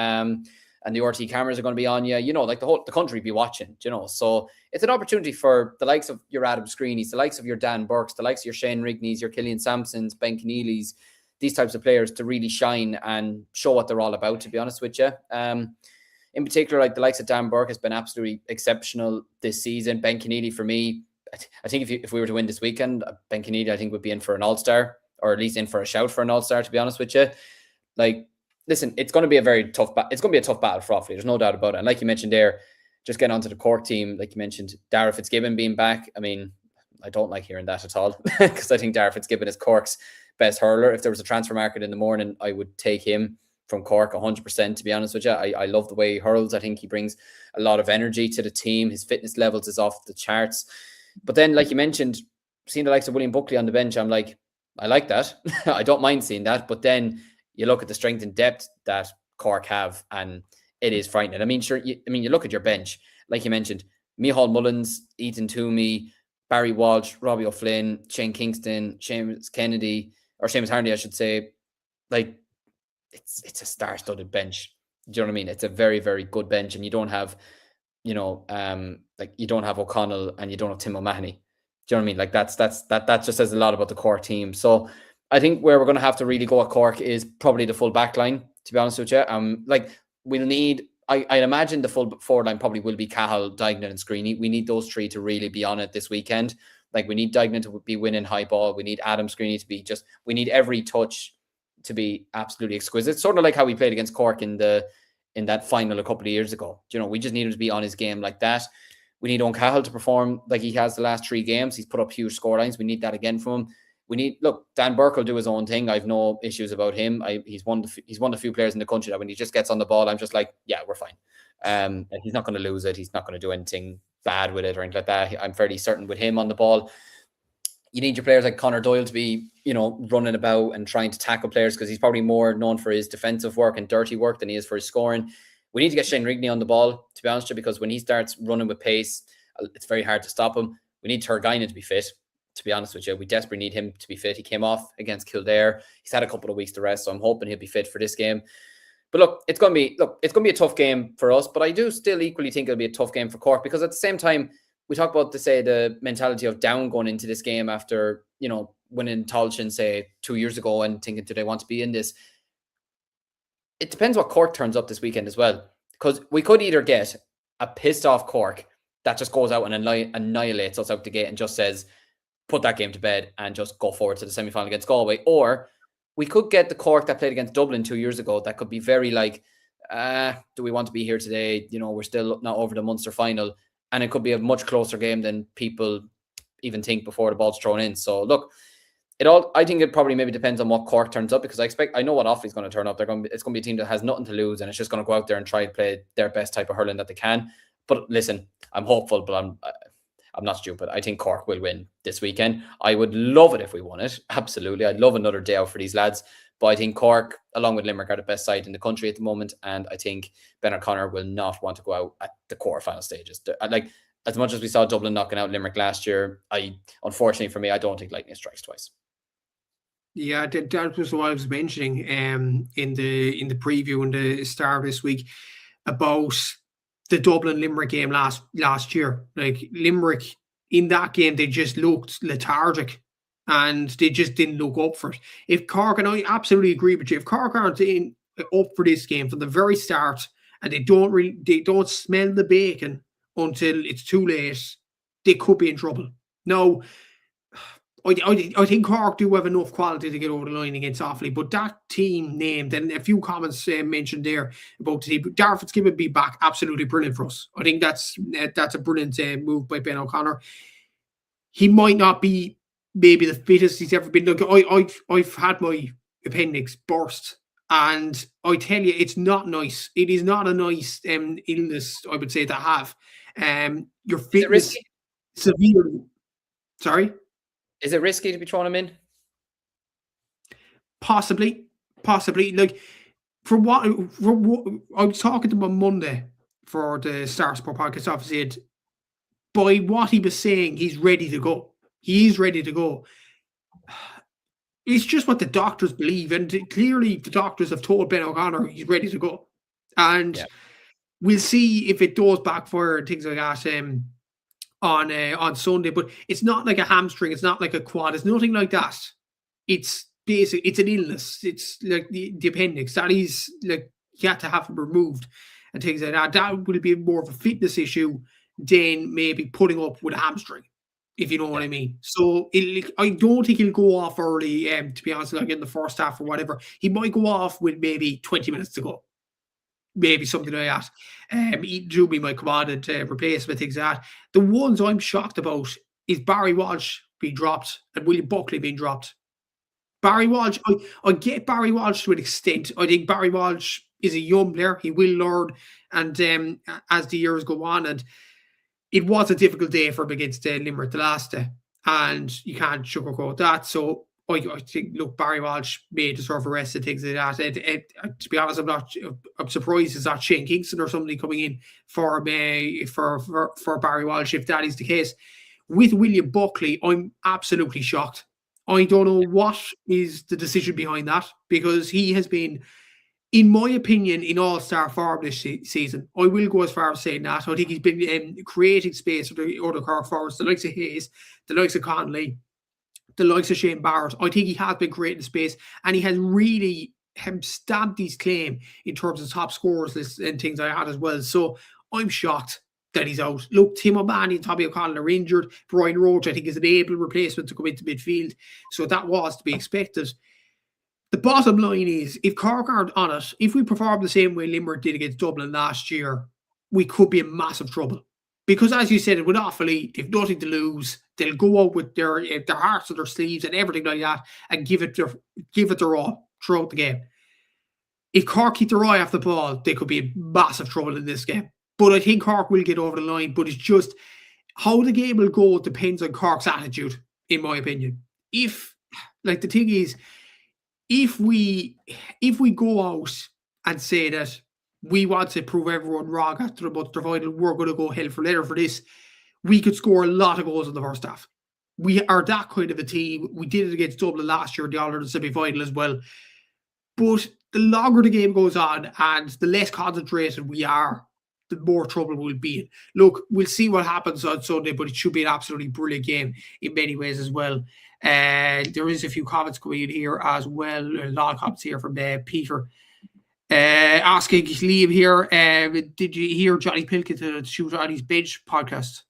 And the RT cameras are going to be on you. You know, like the country be watching. You know, so it's an opportunity for the likes of your Adam Screenys, the likes of your Dan Burks, the likes of your Shane Rigneys, your Killian Sampsons, Ben Keneally's, these types of players to really shine and show what they're all about, to be honest with you. In particular, like the likes of Dan Burke has been absolutely exceptional this season. Ben Keneally, for me, I think if we were to win this weekend, Ben Keneally, I think, would be in for an All-Star, or at least in for a shout for an All-Star, to be honest with you. Like, listen, it's going to be a very tough it's going to be a tough battle for Offaly. There's no doubt about it. And like you mentioned there, just getting onto the Cork team, like you mentioned, Dara Fitzgibbon being back. I mean, I don't like hearing that at all, because I think Dara Fitzgibbon is Cork's best hurler. If there was a transfer market in the morning, I would take him from Cork 100%, to be honest with you. I love the way he hurls. I think he brings a lot of energy to the team. His fitness levels is off the charts. But then, like you mentioned, seeing the likes of William Buckley on the bench, I'm like, I like that. I don't mind seeing that. But then you look at the strength and depth that Cork have, and it is frightening. I mean, sure, you look at your bench, like you mentioned, Micheál Mullins, Ethan Toomey, Barry Walsh, Robbie O'Flynn, Shane Kingston, Seamus Harnedy, I should say. Like, it's a star-studded bench. Do you know what I mean? It's a very, very good bench, and you don't have, you don't have O'Connell and you don't have Tim O'Mahony. Do you know what I mean? Like, that just says a lot about the Cork team. So I think where we're going to have to really go at Cork is probably the full back line, to be honest with you. Like, we'll need, I'd imagine the full forward line probably will be Cahill, Dignan and Screeney. We need those three to really be on it this weekend. Like, we need Dignan to be winning high ball. We need Adam Screeney to be we need every touch to be absolutely exquisite. Sort of like how we played against Cork in that final a couple of years ago. You know, we just need him to be on his game like that. We need Owen Cahill to perform like he has the last 3 games. He's put up huge scorelines. We need that again from him. Dan Burke will do his own thing. I've no issues about him. He's one of the few players in the country that when he just gets on the ball, I'm just like, yeah, we're fine. He's not going to lose it. He's not going to do anything bad with it or anything like that. I'm fairly certain with him on the ball. You need your players like Conor Doyle to be, running about and trying to tackle players, because he's probably more known for his defensive work and dirty work than he is for his scoring. We need to get Shane Rigney on the ball, to be honest with you, because when he starts running with pace, it's very hard to stop him. We need Turgainen to be fit, to be honest with you. We desperately need him to be fit. He came off against Kildare. He's had a couple of weeks to rest, so I'm hoping he'll be fit for this game. But look, it's going to be a tough game for us, but I do still equally think it'll be a tough game for Cork, because at the same time, we talk about, the mentality of down going into this game after, winning Tailteann, say, 2 years ago and thinking, do they want to be in this? It depends what Cork turns up this weekend as well, because we could either get a pissed off Cork that just goes out and annihilates us out the gate and just says, put that game to bed and just go forward to the semi-final against Galway. Or we could get the Cork that played against Dublin 2 years ago that could be very like, do we want to be here today? We're still not over the Munster final. And it could be a much closer game than people even think before the ball's thrown in. So look, I think it probably maybe depends on what Cork turns up, because I know what Offaly's going to turn up. It's going to be a team that has nothing to lose, and it's just going to go out there and try to play their best type of hurling that they can. But listen, I'm hopeful, but I'm not stupid. I think Cork will win this weekend. I would love it if we won it. Absolutely. I'd love another day out for these lads. But I think Cork, along with Limerick, are the best side in the country at the moment. And I think Ben O'Connor will not want to go out at the quarterfinal stages. Like, as much as we saw Dublin knocking out Limerick last year, unfortunately for me, I don't think lightning strikes twice. Yeah, that was what I was mentioning in the preview and the start this week about the Dublin Limerick game last year. Like, Limerick in that game, they just looked lethargic and they just didn't look up for it. If Cork, and I absolutely agree with you, if Cork aren't up for this game from the very start and they don't smell the bacon until it's too late, they could be in trouble. Now, I think Cork do have enough quality to get over the line against Offaly, but that team named, and a few comments mentioned there about the team. Darragh Fitzgibbon be back, absolutely brilliant for us. I think that's a brilliant move by Ben O'Connor. He might not be maybe the fittest he's ever been. Look, I've had my appendix burst, and I tell you, it's not nice. It is not a nice illness, I would say, to have. Your fitness severely. Sorry? Is it risky to be throwing him in? Possibly. Like, from what I was talking to him on Monday for the Star Sport podcast, obviously, by what he was saying, he's ready to go. He is ready to go. It's just what the doctors believe, and clearly the doctors have told Ben O'Connor he's ready to go. And we'll see if it does backfire and things like that on Sunday. But it's not like a hamstring, it's not like a quad, it's nothing like that. It's basically, it's an illness. It's like the appendix. That is, like, you have to have it removed and things like that. That will be more of a fitness issue than maybe putting up with a hamstring, if you know what I mean. So I don't think he'll go off early, to be honest, like in the first half or whatever. He might go off with maybe 20 minutes to go. Maybe something like that. Juby might come on and replace him and things like that. The ones I'm shocked about is Barry Walsh being dropped and William Buckley being dropped. Barry Walsh, I get Barry Walsh to an extent. I think Barry Walsh is a young player. He will learn, and as the years go on, and it was a difficult day for him against Limerick the last day, and you can't sugarcoat that. So I think, look, Barry Walsh may deserve a rest and things like that. To be honest, I'm surprised it's not Shane Kingston or somebody coming in for Barry Walsh, if that is the case. With William Buckley, I'm absolutely shocked. I don't know what is the decision behind that, because he has been, in my opinion, in all-star form this season. I will go as far as saying that. I think he's been creating space for the other Cork forwards, the likes of Hayes, the likes of Connolly, the likes of Shane Barrett. I think he has been creating space, and he has really stamped his claim in terms of top scorers lists and things like that as well. So I'm shocked that he's out. Look, Tim O'Mahony and Tommy O'Connell are injured. Brian Roach, I think, is an able replacement to come into midfield. So that was to be expected. The bottom line is, if Cork aren't on it, if we perform the same way Limerick did against Dublin last year, we could be in massive trouble. Because, as you said, with Offaly, they've nothing to lose. They'll go out with their hearts on their sleeves and everything like that, and give it their all throughout the game. If Cork keep their eye off the ball, they could be in massive trouble in this game. But I think Cork will get over the line. But it's just how the game will go depends on Cork's attitude, in my opinion. The thing is, if we go out and say that we want to prove everyone wrong after the final, we're going to go hell for leather for this, we could score a lot of goals in the first half. We are that kind of a team. We did it against Dublin last year in the All-Ireland semi-final as well. But the longer the game goes on and the less concentrated we are, the more trouble we'll be in. Look, we'll see what happens on Sunday, but it should be an absolutely brilliant game in many ways as well. There is a few comments coming in here as well. A lot of comments here from Peter. Asking Liam here, did you hear Johnny Pilkington to shoot on his bench podcast?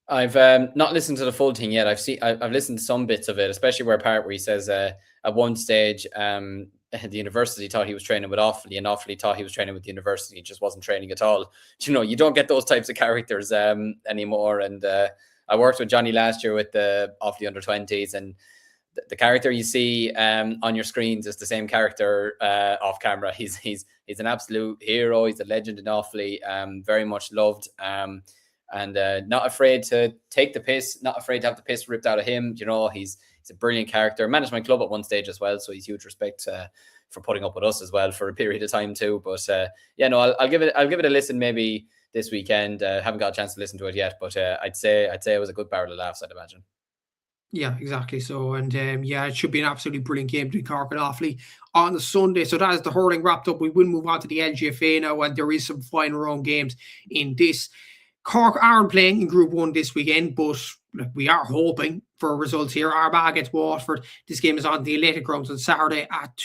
I've not listened to the full thing yet. I've listened to some bits of it, especially where he says at one stage the university thought he was training with Offaly, and Offaly thought he was training with the university. He just wasn't training at all. You don't get those types of characters anymore. And I worked with Johnny last year with the Offaly under-20s, and the character you see on your screens is the same character off camera. He's an absolute hero. He's a legend in Offaly, very much loved, and not afraid to take the piss, not afraid to have the piss ripped out of him. He's a brilliant character. Managed my club at one stage as well, so he's huge respect for putting up with us as well for a period of time too. But I'll give it a listen maybe this weekend. Haven't got a chance to listen to it yet, but I'd say it was a good barrel of laughs, I'd imagine. Yeah, exactly. So, and it should be an absolutely brilliant game between Cork and Offaly on the Sunday. So that is the hurling wrapped up. We will move on to the LGFA now, and there is some final round games in this. Cork aren't playing in Group 1 this weekend, but we are hoping for results here. Armagh against Waterford. This game is on the Athletic Grounds on Saturday at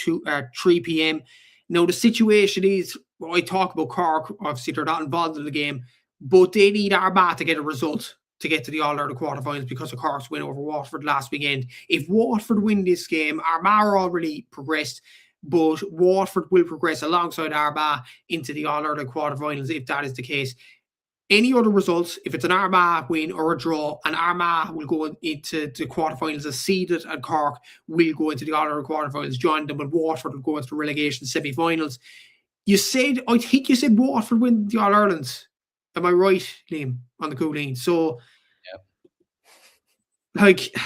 3 p.m. Now, the situation is, when I talk about Cork, obviously they're not involved in the game. but they need Armagh to get a result to get to the All-Ireland quarterfinals because of Cork's win over Waterford last weekend. If Waterford win this game, Armagh are already progressed, but Waterford will progress alongside Armagh into the All-Ireland quarterfinals if that is the case. Any other results, if it's an Armagh win or a draw, and Armagh will go into the quarterfinals as seeded, and Cork will go into the All-Ireland quarterfinals, join them, and Waterford will go into the relegation semi-finals. I think you said Waterford win the All-Ireland. Am I right, Liam, on the Cúilín? So, like,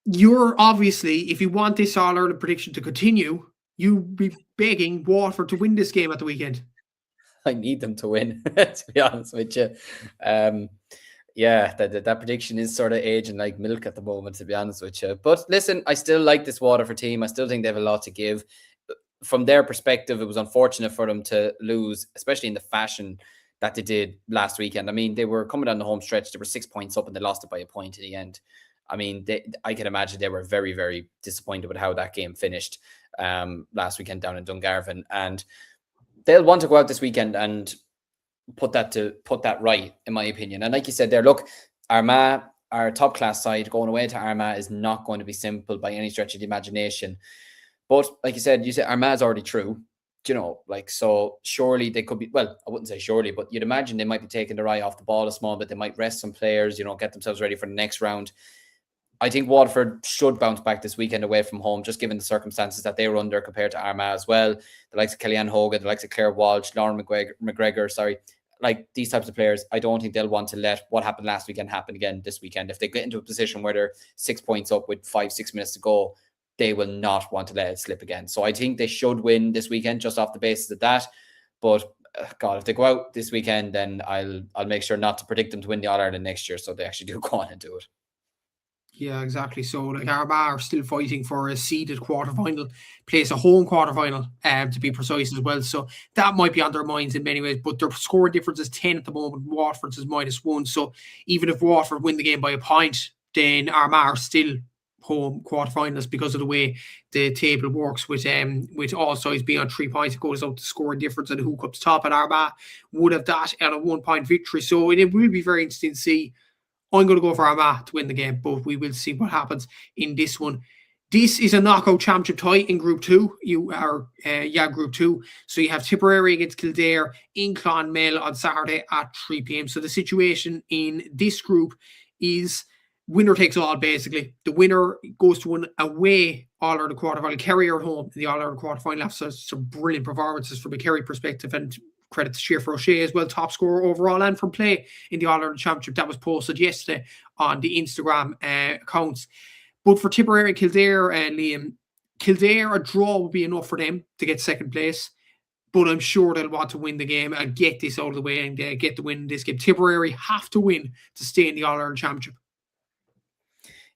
you're obviously, if you want this All-Ireland prediction to continue, you'd be begging Waterford to win this game at the weekend. I need them to win, to be honest with you. That prediction is sort of aging like milk at the moment, to be honest with you. But listen, I still like this Waterford team. I still think they have a lot to give. From their perspective, it was unfortunate for them to lose, especially in the fashion that they did last weekend. I mean, they were coming down the home stretch. They were 6 points up and they lost it by a point in the end. I mean, I can imagine they were very, very disappointed with how that game finished last weekend down in Dungarvan. And they'll want to go out this weekend and put that right, in my opinion. And like you said there, look, Armagh, our top class side, going away to Armagh is not going to be simple by any stretch of the imagination. But like you said Armagh's already through, so surely they could be, well, I wouldn't say surely, but you'd imagine they might be taking their eye off the ball a small bit. They might rest some players, get themselves ready for the next round. I think Waterford should bounce back this weekend away from home, just given the circumstances that they were under compared to Armagh as well. The likes of Kellyanne Hogan, the likes of Claire Walsh, Lauren McGregor, like these types of players, I don't think they'll want to let what happened last weekend happen again this weekend. If they get into a position where they're 6 points up with 5-6 minutes to go, they will not want to let it slip again. So I think they should win this weekend just off the basis of that. But God, if they go out this weekend, then I'll make sure not to predict them to win the All-Ireland next year, so they actually do go on and do it. Yeah, exactly. So, like, Armagh are still fighting for a seeded quarterfinal place, a home quarterfinal, to be precise as well. So that might be on their minds in many ways, but their score difference is 10 at the moment. Waterford's is -1. So even if Waterford win the game by a point, then Armagh are still home quarterfinals because of the way the table works with all sides being on 3 points. It goes out to score difference and who comes top, and Armagh would have that at a 1-point victory. So it will be very interesting to see. I'm going to go for Armagh to win the game, but we will see what happens in this one. This is a knockout championship tie in Group 2. Group 2. So you have Tipperary against Kildare in Clonmel on Saturday at 3 p.m. So the situation in this group is winner takes all, basically. The winner goes to an away All-Ireland quarterfinal. Kerry are home in the All-Ireland quarterfinal after some brilliant performances from a Kerry perspective, and credit to Schaefer O'Shea as well, top scorer overall and from play in the All-Ireland Championship. That was posted yesterday on the Instagram accounts. But for Tipperary and Kildare, Liam, Kildare, a draw would be enough for them to get second place. But I'm sure they'll want to win the game and get this out of the way and get the win in this game. Tipperary have to win to stay in the All-Ireland Championship.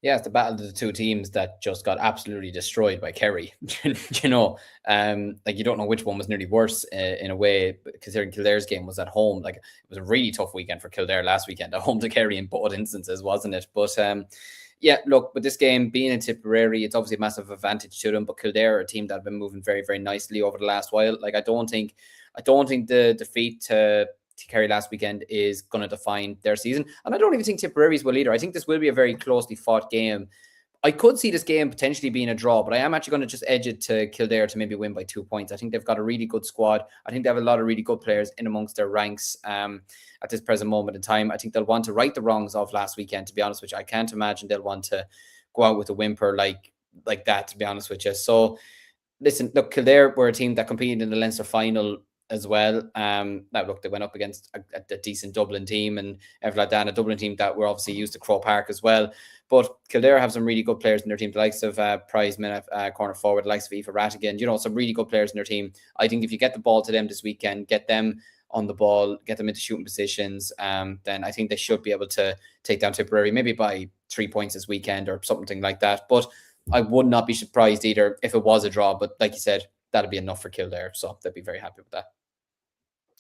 Yeah, it's the battle of the two teams that just got absolutely destroyed by Kerry. Like, you don't know which one was nearly worse in a way, considering Kildare's game was at home. Like, it was a really tough weekend for Kildare last weekend, at home to Kerry in both instances, wasn't it? But look, with this game being in Tipperary, it's obviously a massive advantage to them. But Kildare are a team that have been moving very, very nicely over the last while. Like, I don't think the defeat to Kerry last weekend is going to define their season. And I don't even think Tipperary's will either. I think this will be a very closely fought game. I could see this game potentially being a draw, but I am actually going to just edge it to Kildare to maybe win by 2 points. I think they've got a really good squad. I think they have a lot of really good players in amongst their ranks at this present moment in time. I think they'll want to right the wrongs of last weekend, to be honest with you. I can't imagine they'll want to go out with a whimper like that, to be honest with you. So, listen, look, Kildare were a team that competed in the Leinster final as well. They went up against a decent Dublin team and everything like that, and a Dublin team that were obviously used to Croke Park as well. But Kildare have some really good players in their team, the likes of Prize Minute, corner forward, the likes of Aoife Rattigan, some really good players in their team. I think if you get the ball to them this weekend, get them on the ball, get them into shooting positions, then I think they should be able to take down Tipperary, maybe by 3 points this weekend or something like that. But I would not be surprised either if it was a draw. But like you said, that'll be enough for Kildare, so they'd be very happy with that.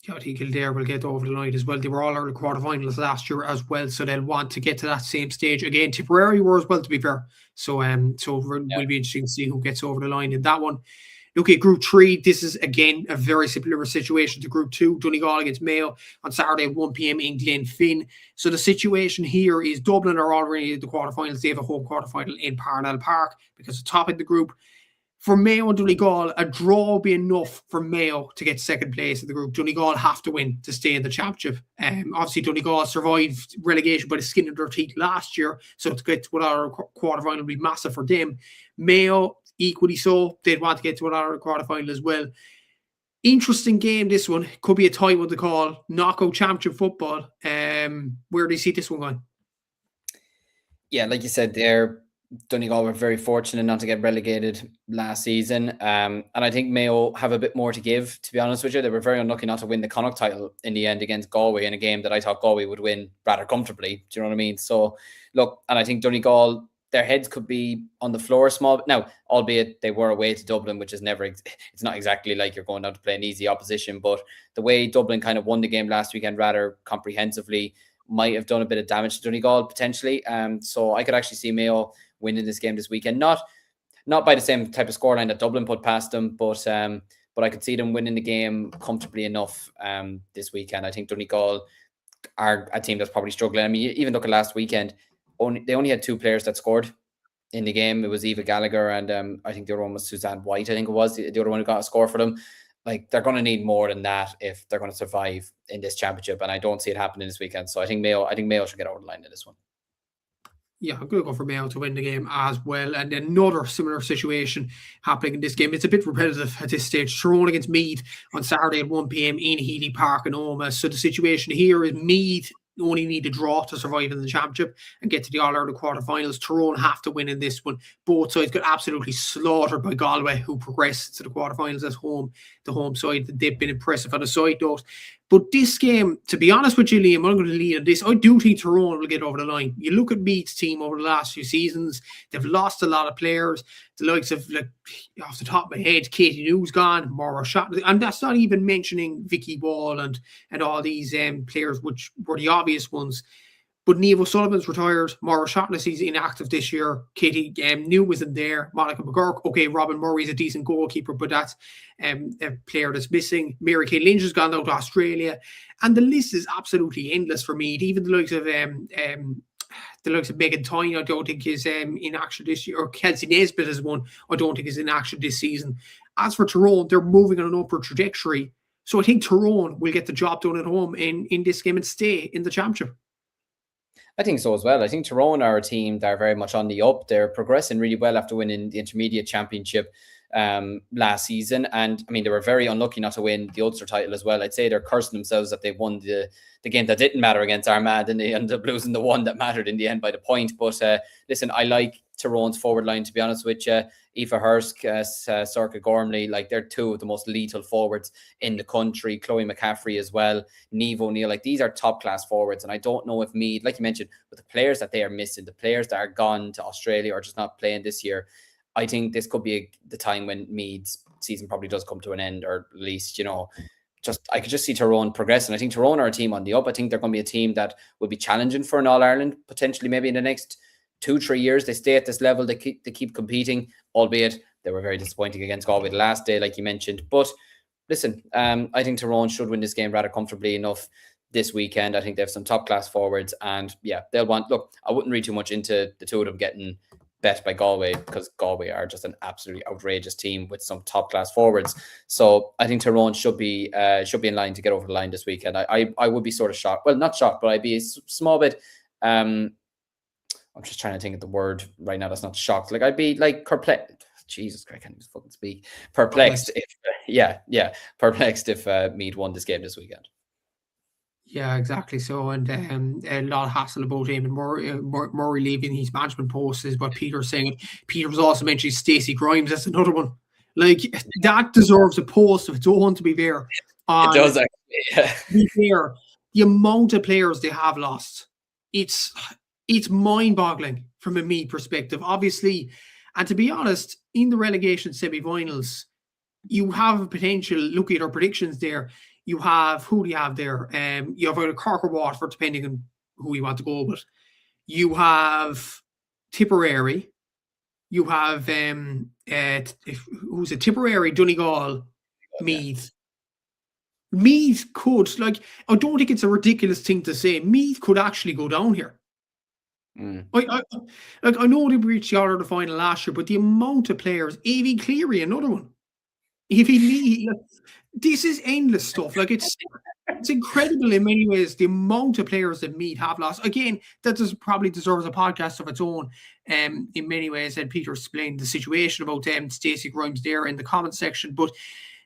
Yeah, I think Kildare will get over the line as well. They were all Ireland quarterfinals last year as well, so they'll want to get to that same stage again. Tipperary were as well, to be fair. So, will be interesting to see who gets over the line in that one. Look at Group 3. This is, again, a very similar situation to Group 2. Donegal against Mayo on Saturday at 1 p.m. in Glenfin. So the situation here is Dublin are already in the quarterfinals. They have a home quarterfinal in Parnell Park because the top of the group. For Mayo and Donegal, a draw will be enough for Mayo to get second place in the group. Donegal have to win to stay in the championship. Obviously, Donegal survived relegation by the skin of their teeth last year, so to get to another quarterfinal will be massive for them. Mayo, equally so, they'd want to get to another quarterfinal as well. Interesting game, this one. Could be a tie, what they call knockout championship football. Where do you see this one going? Yeah, like you said there, Donegal were very fortunate not to get relegated last season. And I think Mayo have a bit more to give, to be honest with you. They were very unlucky not to win the Connacht title in the end against Galway in a game that I thought Galway would win rather comfortably. Do you know what I mean? So, look, and I think Donegal, their heads could be on the floor small. Now, albeit they were away to Dublin, which is never, it's not exactly like you're going out to play an easy opposition. But the way Dublin kind of won the game last weekend rather comprehensively might have done a bit of damage to Donegal potentially. So I could actually see Mayo winning this game this weekend. Not by the same type of scoreline that Dublin put past them, but I could see them winning the game comfortably enough this weekend. I think Donegal are a team that's probably struggling. I mean, even look at last weekend, they only had 2 players that scored in the game. It was Eva Gallagher and I think the other one was Suzanne White, I think it was, the other one who got a score for them. Like, they're going to need more than that if they're going to survive in this championship, and I don't see it happening this weekend. So I think Mayo should get over the line in this one. Yeah, I'm going to go for Mayo to win the game as well. And another similar situation happening in this game. It's a bit repetitive at this stage. Tyrone against Meath on Saturday at 1 p.m. in Healy Park in Omagh. So the situation here is Meath only need a draw to survive in the championship and get to the All-Ireland quarterfinals. Tyrone have to win in this one. Both sides got absolutely slaughtered by Galway, who progressed to the quarterfinals at home. The home side, they've been impressive on a side note. But this game, to be honest with you, Liam, I'm going to lead on this. I do think Tyrone will get over the line. You look at Meath's team over the last few seasons, they've lost a lot of players. The likes of, like, off the top of my head, Katie New's gone, Maura Shot, and that's not even mentioning Vicky Wall and all these players, which were the obvious ones. But Niamh O'Sullivan's retired. Maura Shotnessy inactive this year. Katie New wasn't there. Monica McGurk. Okay, Robin Murray's a decent goalkeeper, but that's a player that's missing. Mary Kay Lynch has gone out to Australia. And the list is absolutely endless for me. Even the likes of Megan Tyne, I don't think is in action this year. Or Kelsey Nesbitt is one I don't think is in action this season. As for Tyrone, they're moving on an upward trajectory. So I think Tyrone will get the job done at home in this game and stay in the championship. I think so as well. I think Tyrone are a team that are very much on the up. They're progressing really well after winning the Intermediate Championship last season. And I mean, they were very unlucky not to win the Ulster title as well. I'd say they're cursing themselves that they won the game that didn't matter against Armagh, and they ended up losing the one that mattered in the end by the point. But listen, I like Tyrone's forward line, to be honest with you. Aoife Hursk, Sorcha Gormley, like, they're 2 of the most lethal forwards in the country. Chloe McCaffrey as well, Niamh O'Neill, like, these are top class forwards. And I don't know if Meath, like you mentioned, with the players that they are missing, the players that are gone to Australia or just not playing this year, I think this could be the time when Meath's season probably does come to an end, or at least, I could just see Tyrone progressing. I think Tyrone are a team on the up. I think they're going to be a team that will be challenging for an All-Ireland, potentially maybe in the next 2-3 years. They stay at this level, they keep competing, albeit they were very disappointing against Galway the last day, like you mentioned. But listen, I think Tyrone should win this game rather comfortably enough this weekend. I think they have some top class forwards, and yeah, look, I wouldn't read too much into the 2 of them getting bet by Galway, because Galway are just an absolutely outrageous team with some top class forwards. So I think Tyrone should be in line to get over the line this weekend. I would be sort of shocked. Well, not shocked, but I'd be a small bit I'm just trying to think of the word right now that's not shocked. Like, I'd be like perplexed. Jesus Christ, I can't even fucking speak. Perplexed if perplexed if Meath won this game this weekend. Yeah, exactly. So, and a lot of hassle about him and Murray leaving his management post is what Peter's saying. Peter was also mentioning Stacey Grimes. That's another one. Like, that deserves a post if it's own, to be fair. It does, actually. Yeah. To be fair, the amount of players they have lost, it's mind-boggling from a Meath perspective, obviously. And to be honest, in the relegation semi-finals, you have a potential, looking at our predictions there, you have, who do you have there? You have either Cork or Waterford, depending on who you want to go with. You have Tipperary. You have who's it? Tipperary, Donegal, Meath. Meath could, like, I don't think it's a ridiculous thing to say. Meath could actually go down here. I know they reached the All-Ireland final last year, but the amount of players, A.V. Cleary, another one. A.V. Lee, like, this is endless stuff. Like, it's incredible in many ways, the amount of players that Meath have lost. Again, that probably deserves a podcast of its own. In many ways, and Peter explained the situation about Stacey Grimes there in the comments section. But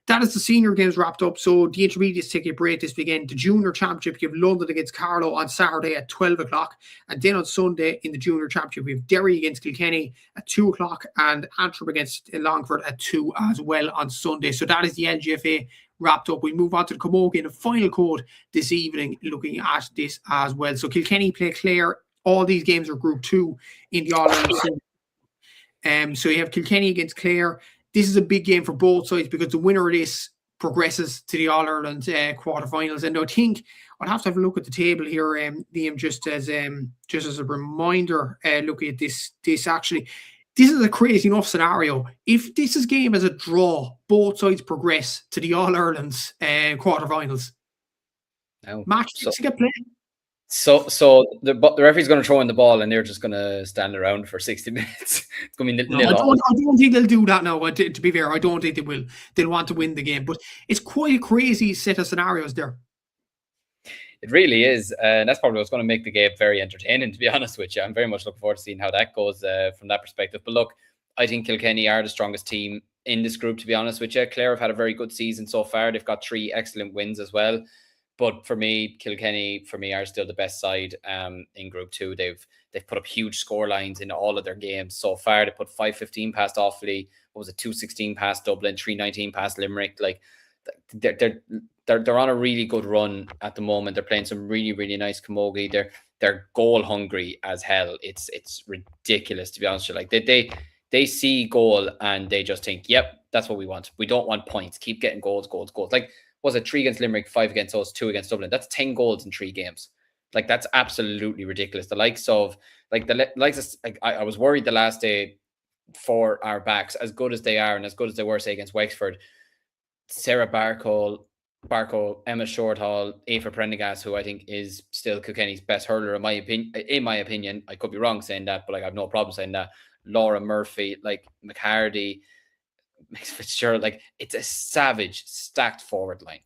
that is the senior games wrapped up. So the intermediates take a break this weekend. The junior championship, you have London against Carlow on Saturday at 12 o'clock. And then on Sunday in the junior championship, we have Derry against Kilkenny at 2 o'clock and Antrim against Longford at 2 as well on Sunday. So that is the LGFA wrapped up. We move on to the Camogie, the final code this evening, looking at this as well. So Kilkenny play Clare. All these games are Group 2 in the All-Ireland. So you have Kilkenny against Clare. This is a big game for both sides because the winner of this progresses to the All-Ireland quarterfinals. And I think I'll have to have a look at the table here, Liam, just as a reminder, looking at this actually. This is a crazy enough scenario. If this is game as a draw, both sides progress to the All-Ireland's quarterfinals. Match to get played. So the referee's going to throw in the ball and they're just going to stand around for 60 minutes. It's going to be nil. I don't think they'll do that now. To be fair, I don't think they will. They'll want to win the game. But it's quite a crazy set of scenarios there. It really is. And that's probably what's going to make the game very entertaining, to be honest with you. I'm very much looking forward to seeing how that goes from that perspective. But look, I think Kilkenny are the strongest team in this group, to be honest with you. Clare have had a very good season so far. They've got 3 excellent wins as well. But for me, Kilkenny, are still the best side in Group 2. They've put up huge score lines in all of their games so far. They put 5-15 past Offaly. What was it? 2-16 past Dublin. 3-19 past Limerick. Like they're on a really good run at the moment. They're playing some really, really nice camogie. They're goal hungry as hell. It's ridiculous, to be honest with you. Like they see goal and they just think, yep, that's what we want. We don't want points. Keep getting goals. Like, was it 3 against Limerick, 5 against us, 2 against Dublin? That's 10 goals in 3 games. Like, that's absolutely ridiculous. The likes of, I was worried the last day for our backs, as good as they are and as good as they were, say, against Wexford. Sarah Barco, Emma Shorthall, Aoife Prendergast, who I think is still Kilkenny's best hurler, in my opinion. I could be wrong saying that, but I have no problem saying that. Laura Murphy, like McCarty, Fitzgerald, like it's a savage stacked forward line.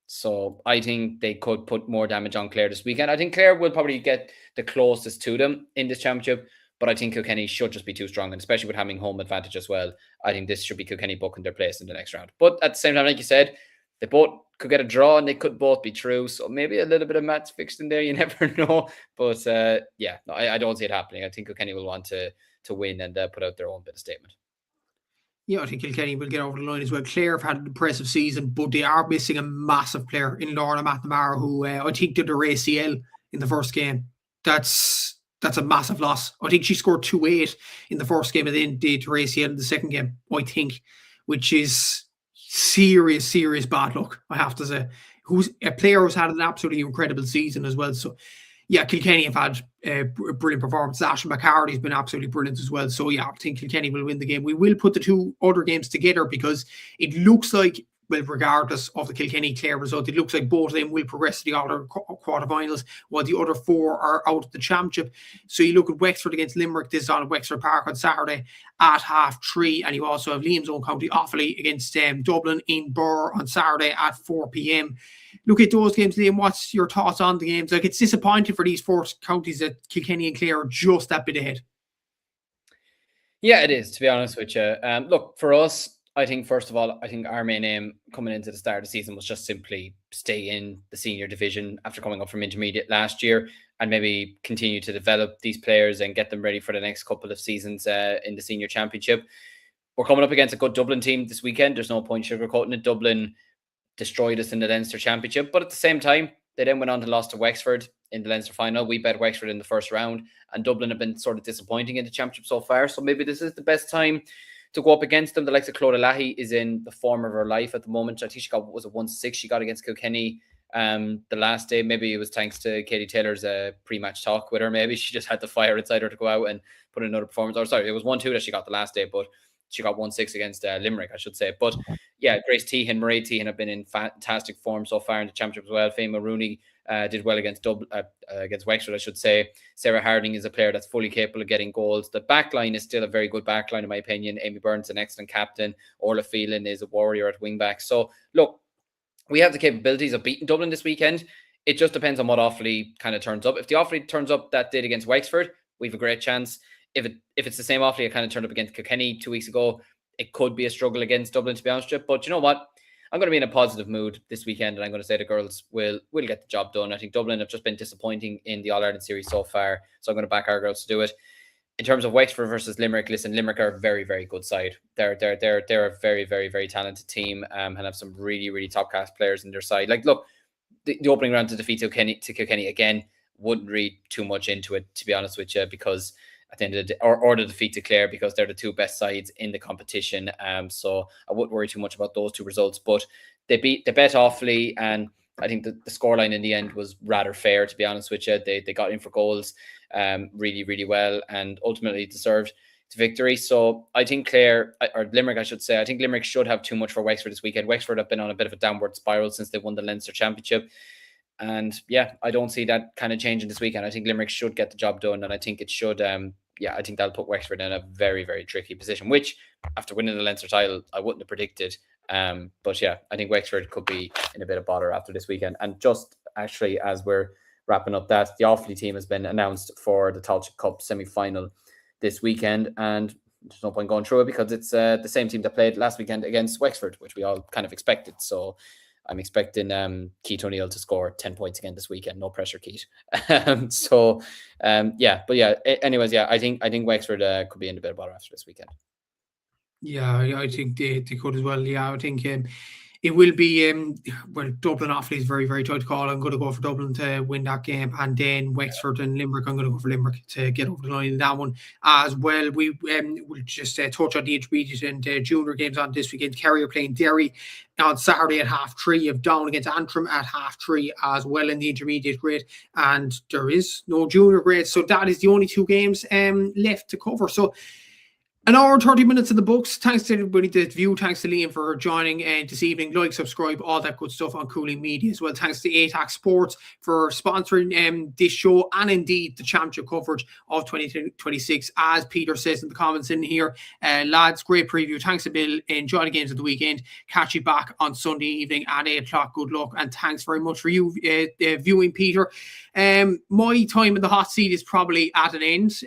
So I think they could put more damage on Clare this weekend. I think Clare will probably get the closest to them in this championship, but I think Kilkenny should just be too strong, and especially with having home advantage as well. I think this should be Kilkenny booking their place in the next round. But at the same time, like you said, they both could get a draw and they could both be true. So maybe a little bit of maths fixed in there. You never know. But I don't see it happening. I think Kilkenny will want to win and put out their own bit of statement. Yeah, I think Kilkenny will get over the line as well. Clare have had an impressive season, but they are missing a massive player in Lorna McNamara, who I think did her ACL in the first game. That's a massive loss. I think she scored 2-8 in the first game and then did her ACL in the second game, I think, which is serious bad luck, I have to say. Who's a player who's had an absolutely incredible season as well. So yeah, Kilkenny have had a brilliant performance. Ashley McCarthy has been absolutely brilliant as well. So yeah, I think Kilkenny will win the game. We will put the 2 other games together because it looks like, well, regardless of the Kilkenny-Clare result, it looks like both of them will progress to the All-Ireland quarterfinals, while the other 4 are out of the championship. So you look at Wexford against Limerick. This is on at Wexford Park on Saturday at 3:30. And you also have Liam's own county Offaly against Dublin in Birr on Saturday at 4 p.m. Look at those games, Liam. What's your thoughts on the games? Like, it's disappointing for these 4 counties that Kilkenny and Clare are just that bit ahead. Yeah, it is, to be honest with you. Look, for us, I think, first of all, our main aim coming into the start of the season was just simply stay in the senior division after coming up from intermediate last year, and maybe continue to develop these players and get them ready for the next couple of seasons in the senior championship. We're coming up against a good Dublin team this weekend. There's no point sugarcoating it. Dublin destroyed us in the Leinster Championship, but at the same time, they then went on to lose to Wexford in the Leinster final. We bet Wexford in the first round, and Dublin have been sort of disappointing in the championship so far. So maybe this is the best time to go up against them. The likes of Clodagh Lahey is in the form of her life at the moment. I think she got, was it 1-6 she got against Kilkenny the last day. Maybe it was thanks to Katie Taylor's pre-match talk with her. Maybe she just had the fire inside her to go out and put in another performance. Or sorry, it was 1-2 that she got the last day, but she got 1-6 against Limerick, I should say. But yeah, Grace Tehan, Mairead Tehan have been in fantastic form so far in the championship as well. Faema Rooney did well against Wexford, I should say. Sarah Harding is a player that's fully capable of getting goals. The back line is still a very good back line, in my opinion. Amy Burns, an excellent captain. Orla Phelan is a warrior at wing back. So look, we have the capabilities of beating Dublin this weekend. It just depends on what Offaly kind of turns up. If the Offaly turns up that did against Wexford, we have a great chance. If it's the same Offaly that kind of turned up against Kilkenny 2 weeks ago, it could be a struggle against Dublin, to be honest with you. But you know what? I'm going to be in a positive mood this weekend, and I'm going to say the girls will get the job done. I think Dublin have just been disappointing in the All-Ireland series so far, so I'm going to back our girls to do it. In terms of Wexford versus Limerick, listen, Limerick are a very, very good side. They're a very, very, very talented team, and have some really, really top class players in their side. Like, look, the opening round to defeat Kilkenny again, wouldn't read too much into it, to be honest with you, because at the end of the day, or the defeat to Clare, because they're the two best sides in the competition. So I wouldn't worry too much about those two results. But they bet Offaly, and I think the scoreline in the end was rather fair, to be honest with you. They got in for goals really, really well, and ultimately deserved the victory. So I think Limerick, I should say, I think Limerick should have too much for Wexford this weekend. Wexford have been on a bit of a downward spiral since they won the Leinster Championship. And yeah, I don't see that kind of changing this weekend. I think Limerick should get the job done, and I think it should. I think that'll put Wexford in a very, very tricky position, which after winning the Leinster title, I wouldn't have predicted. But yeah, I think Wexford could be in a bit of bother after this weekend. And just actually, as we're wrapping up that, the Offaly team has been announced for the Tailteann Cup semi-final this weekend, and there's no point going through it because it's the same team that played last weekend against Wexford, which we all kind of expected. So I'm expecting Keith O'Neill to score 10 points again this weekend. No pressure, Keith. Anyways, I think Wexford could be in a bit of bother after this weekend. Yeah, I think they could as well. Yeah, I think it will be Dublin Offaly is very, very tight to call. I'm going to go for Dublin to win that game, and then Wexford and Limerick, I'm going to go for Limerick to get over the line in that one as well. We'll just touch on the intermediate and junior games on this weekend. Kerry are playing Derry on Saturday at 3:30. Of Down against Antrim at 3:30 as well in the intermediate grade, and there is no junior grade, so that is the only two games left to cover. So an hour and 30 minutes in the books. Thanks to everybody that viewed. Thanks to Liam for joining this evening. Like, subscribe, all that good stuff on Cúilín Media as well. Thanks to ATAK Sports for sponsoring this show, and indeed the championship coverage of 2026. As Peter says in the comments in here, lads, great preview. Thanks a Bill. Enjoy the games of the weekend. Catch you back on Sunday evening at 8 o'clock. Good luck, and thanks very much for you viewing, Peter. My time in the hot seat is probably at an end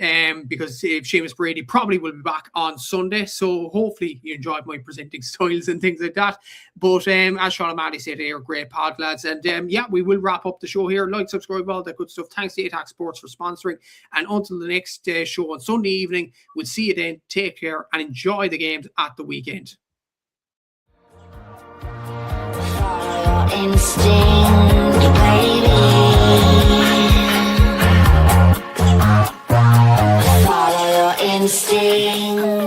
because Seamus Brady probably will be back on Sunday, so hopefully you enjoyed my presenting styles and things like that. But as Sean O'Malley said, they are great pod, lads. And we will wrap up the show here. Like, subscribe, all that good stuff. Thanks to ATAK Sports for sponsoring, and until the next show on Sunday evening, we'll see you then. Take care and enjoy the games at the weekend. Instinct, baby. Follow your instinct.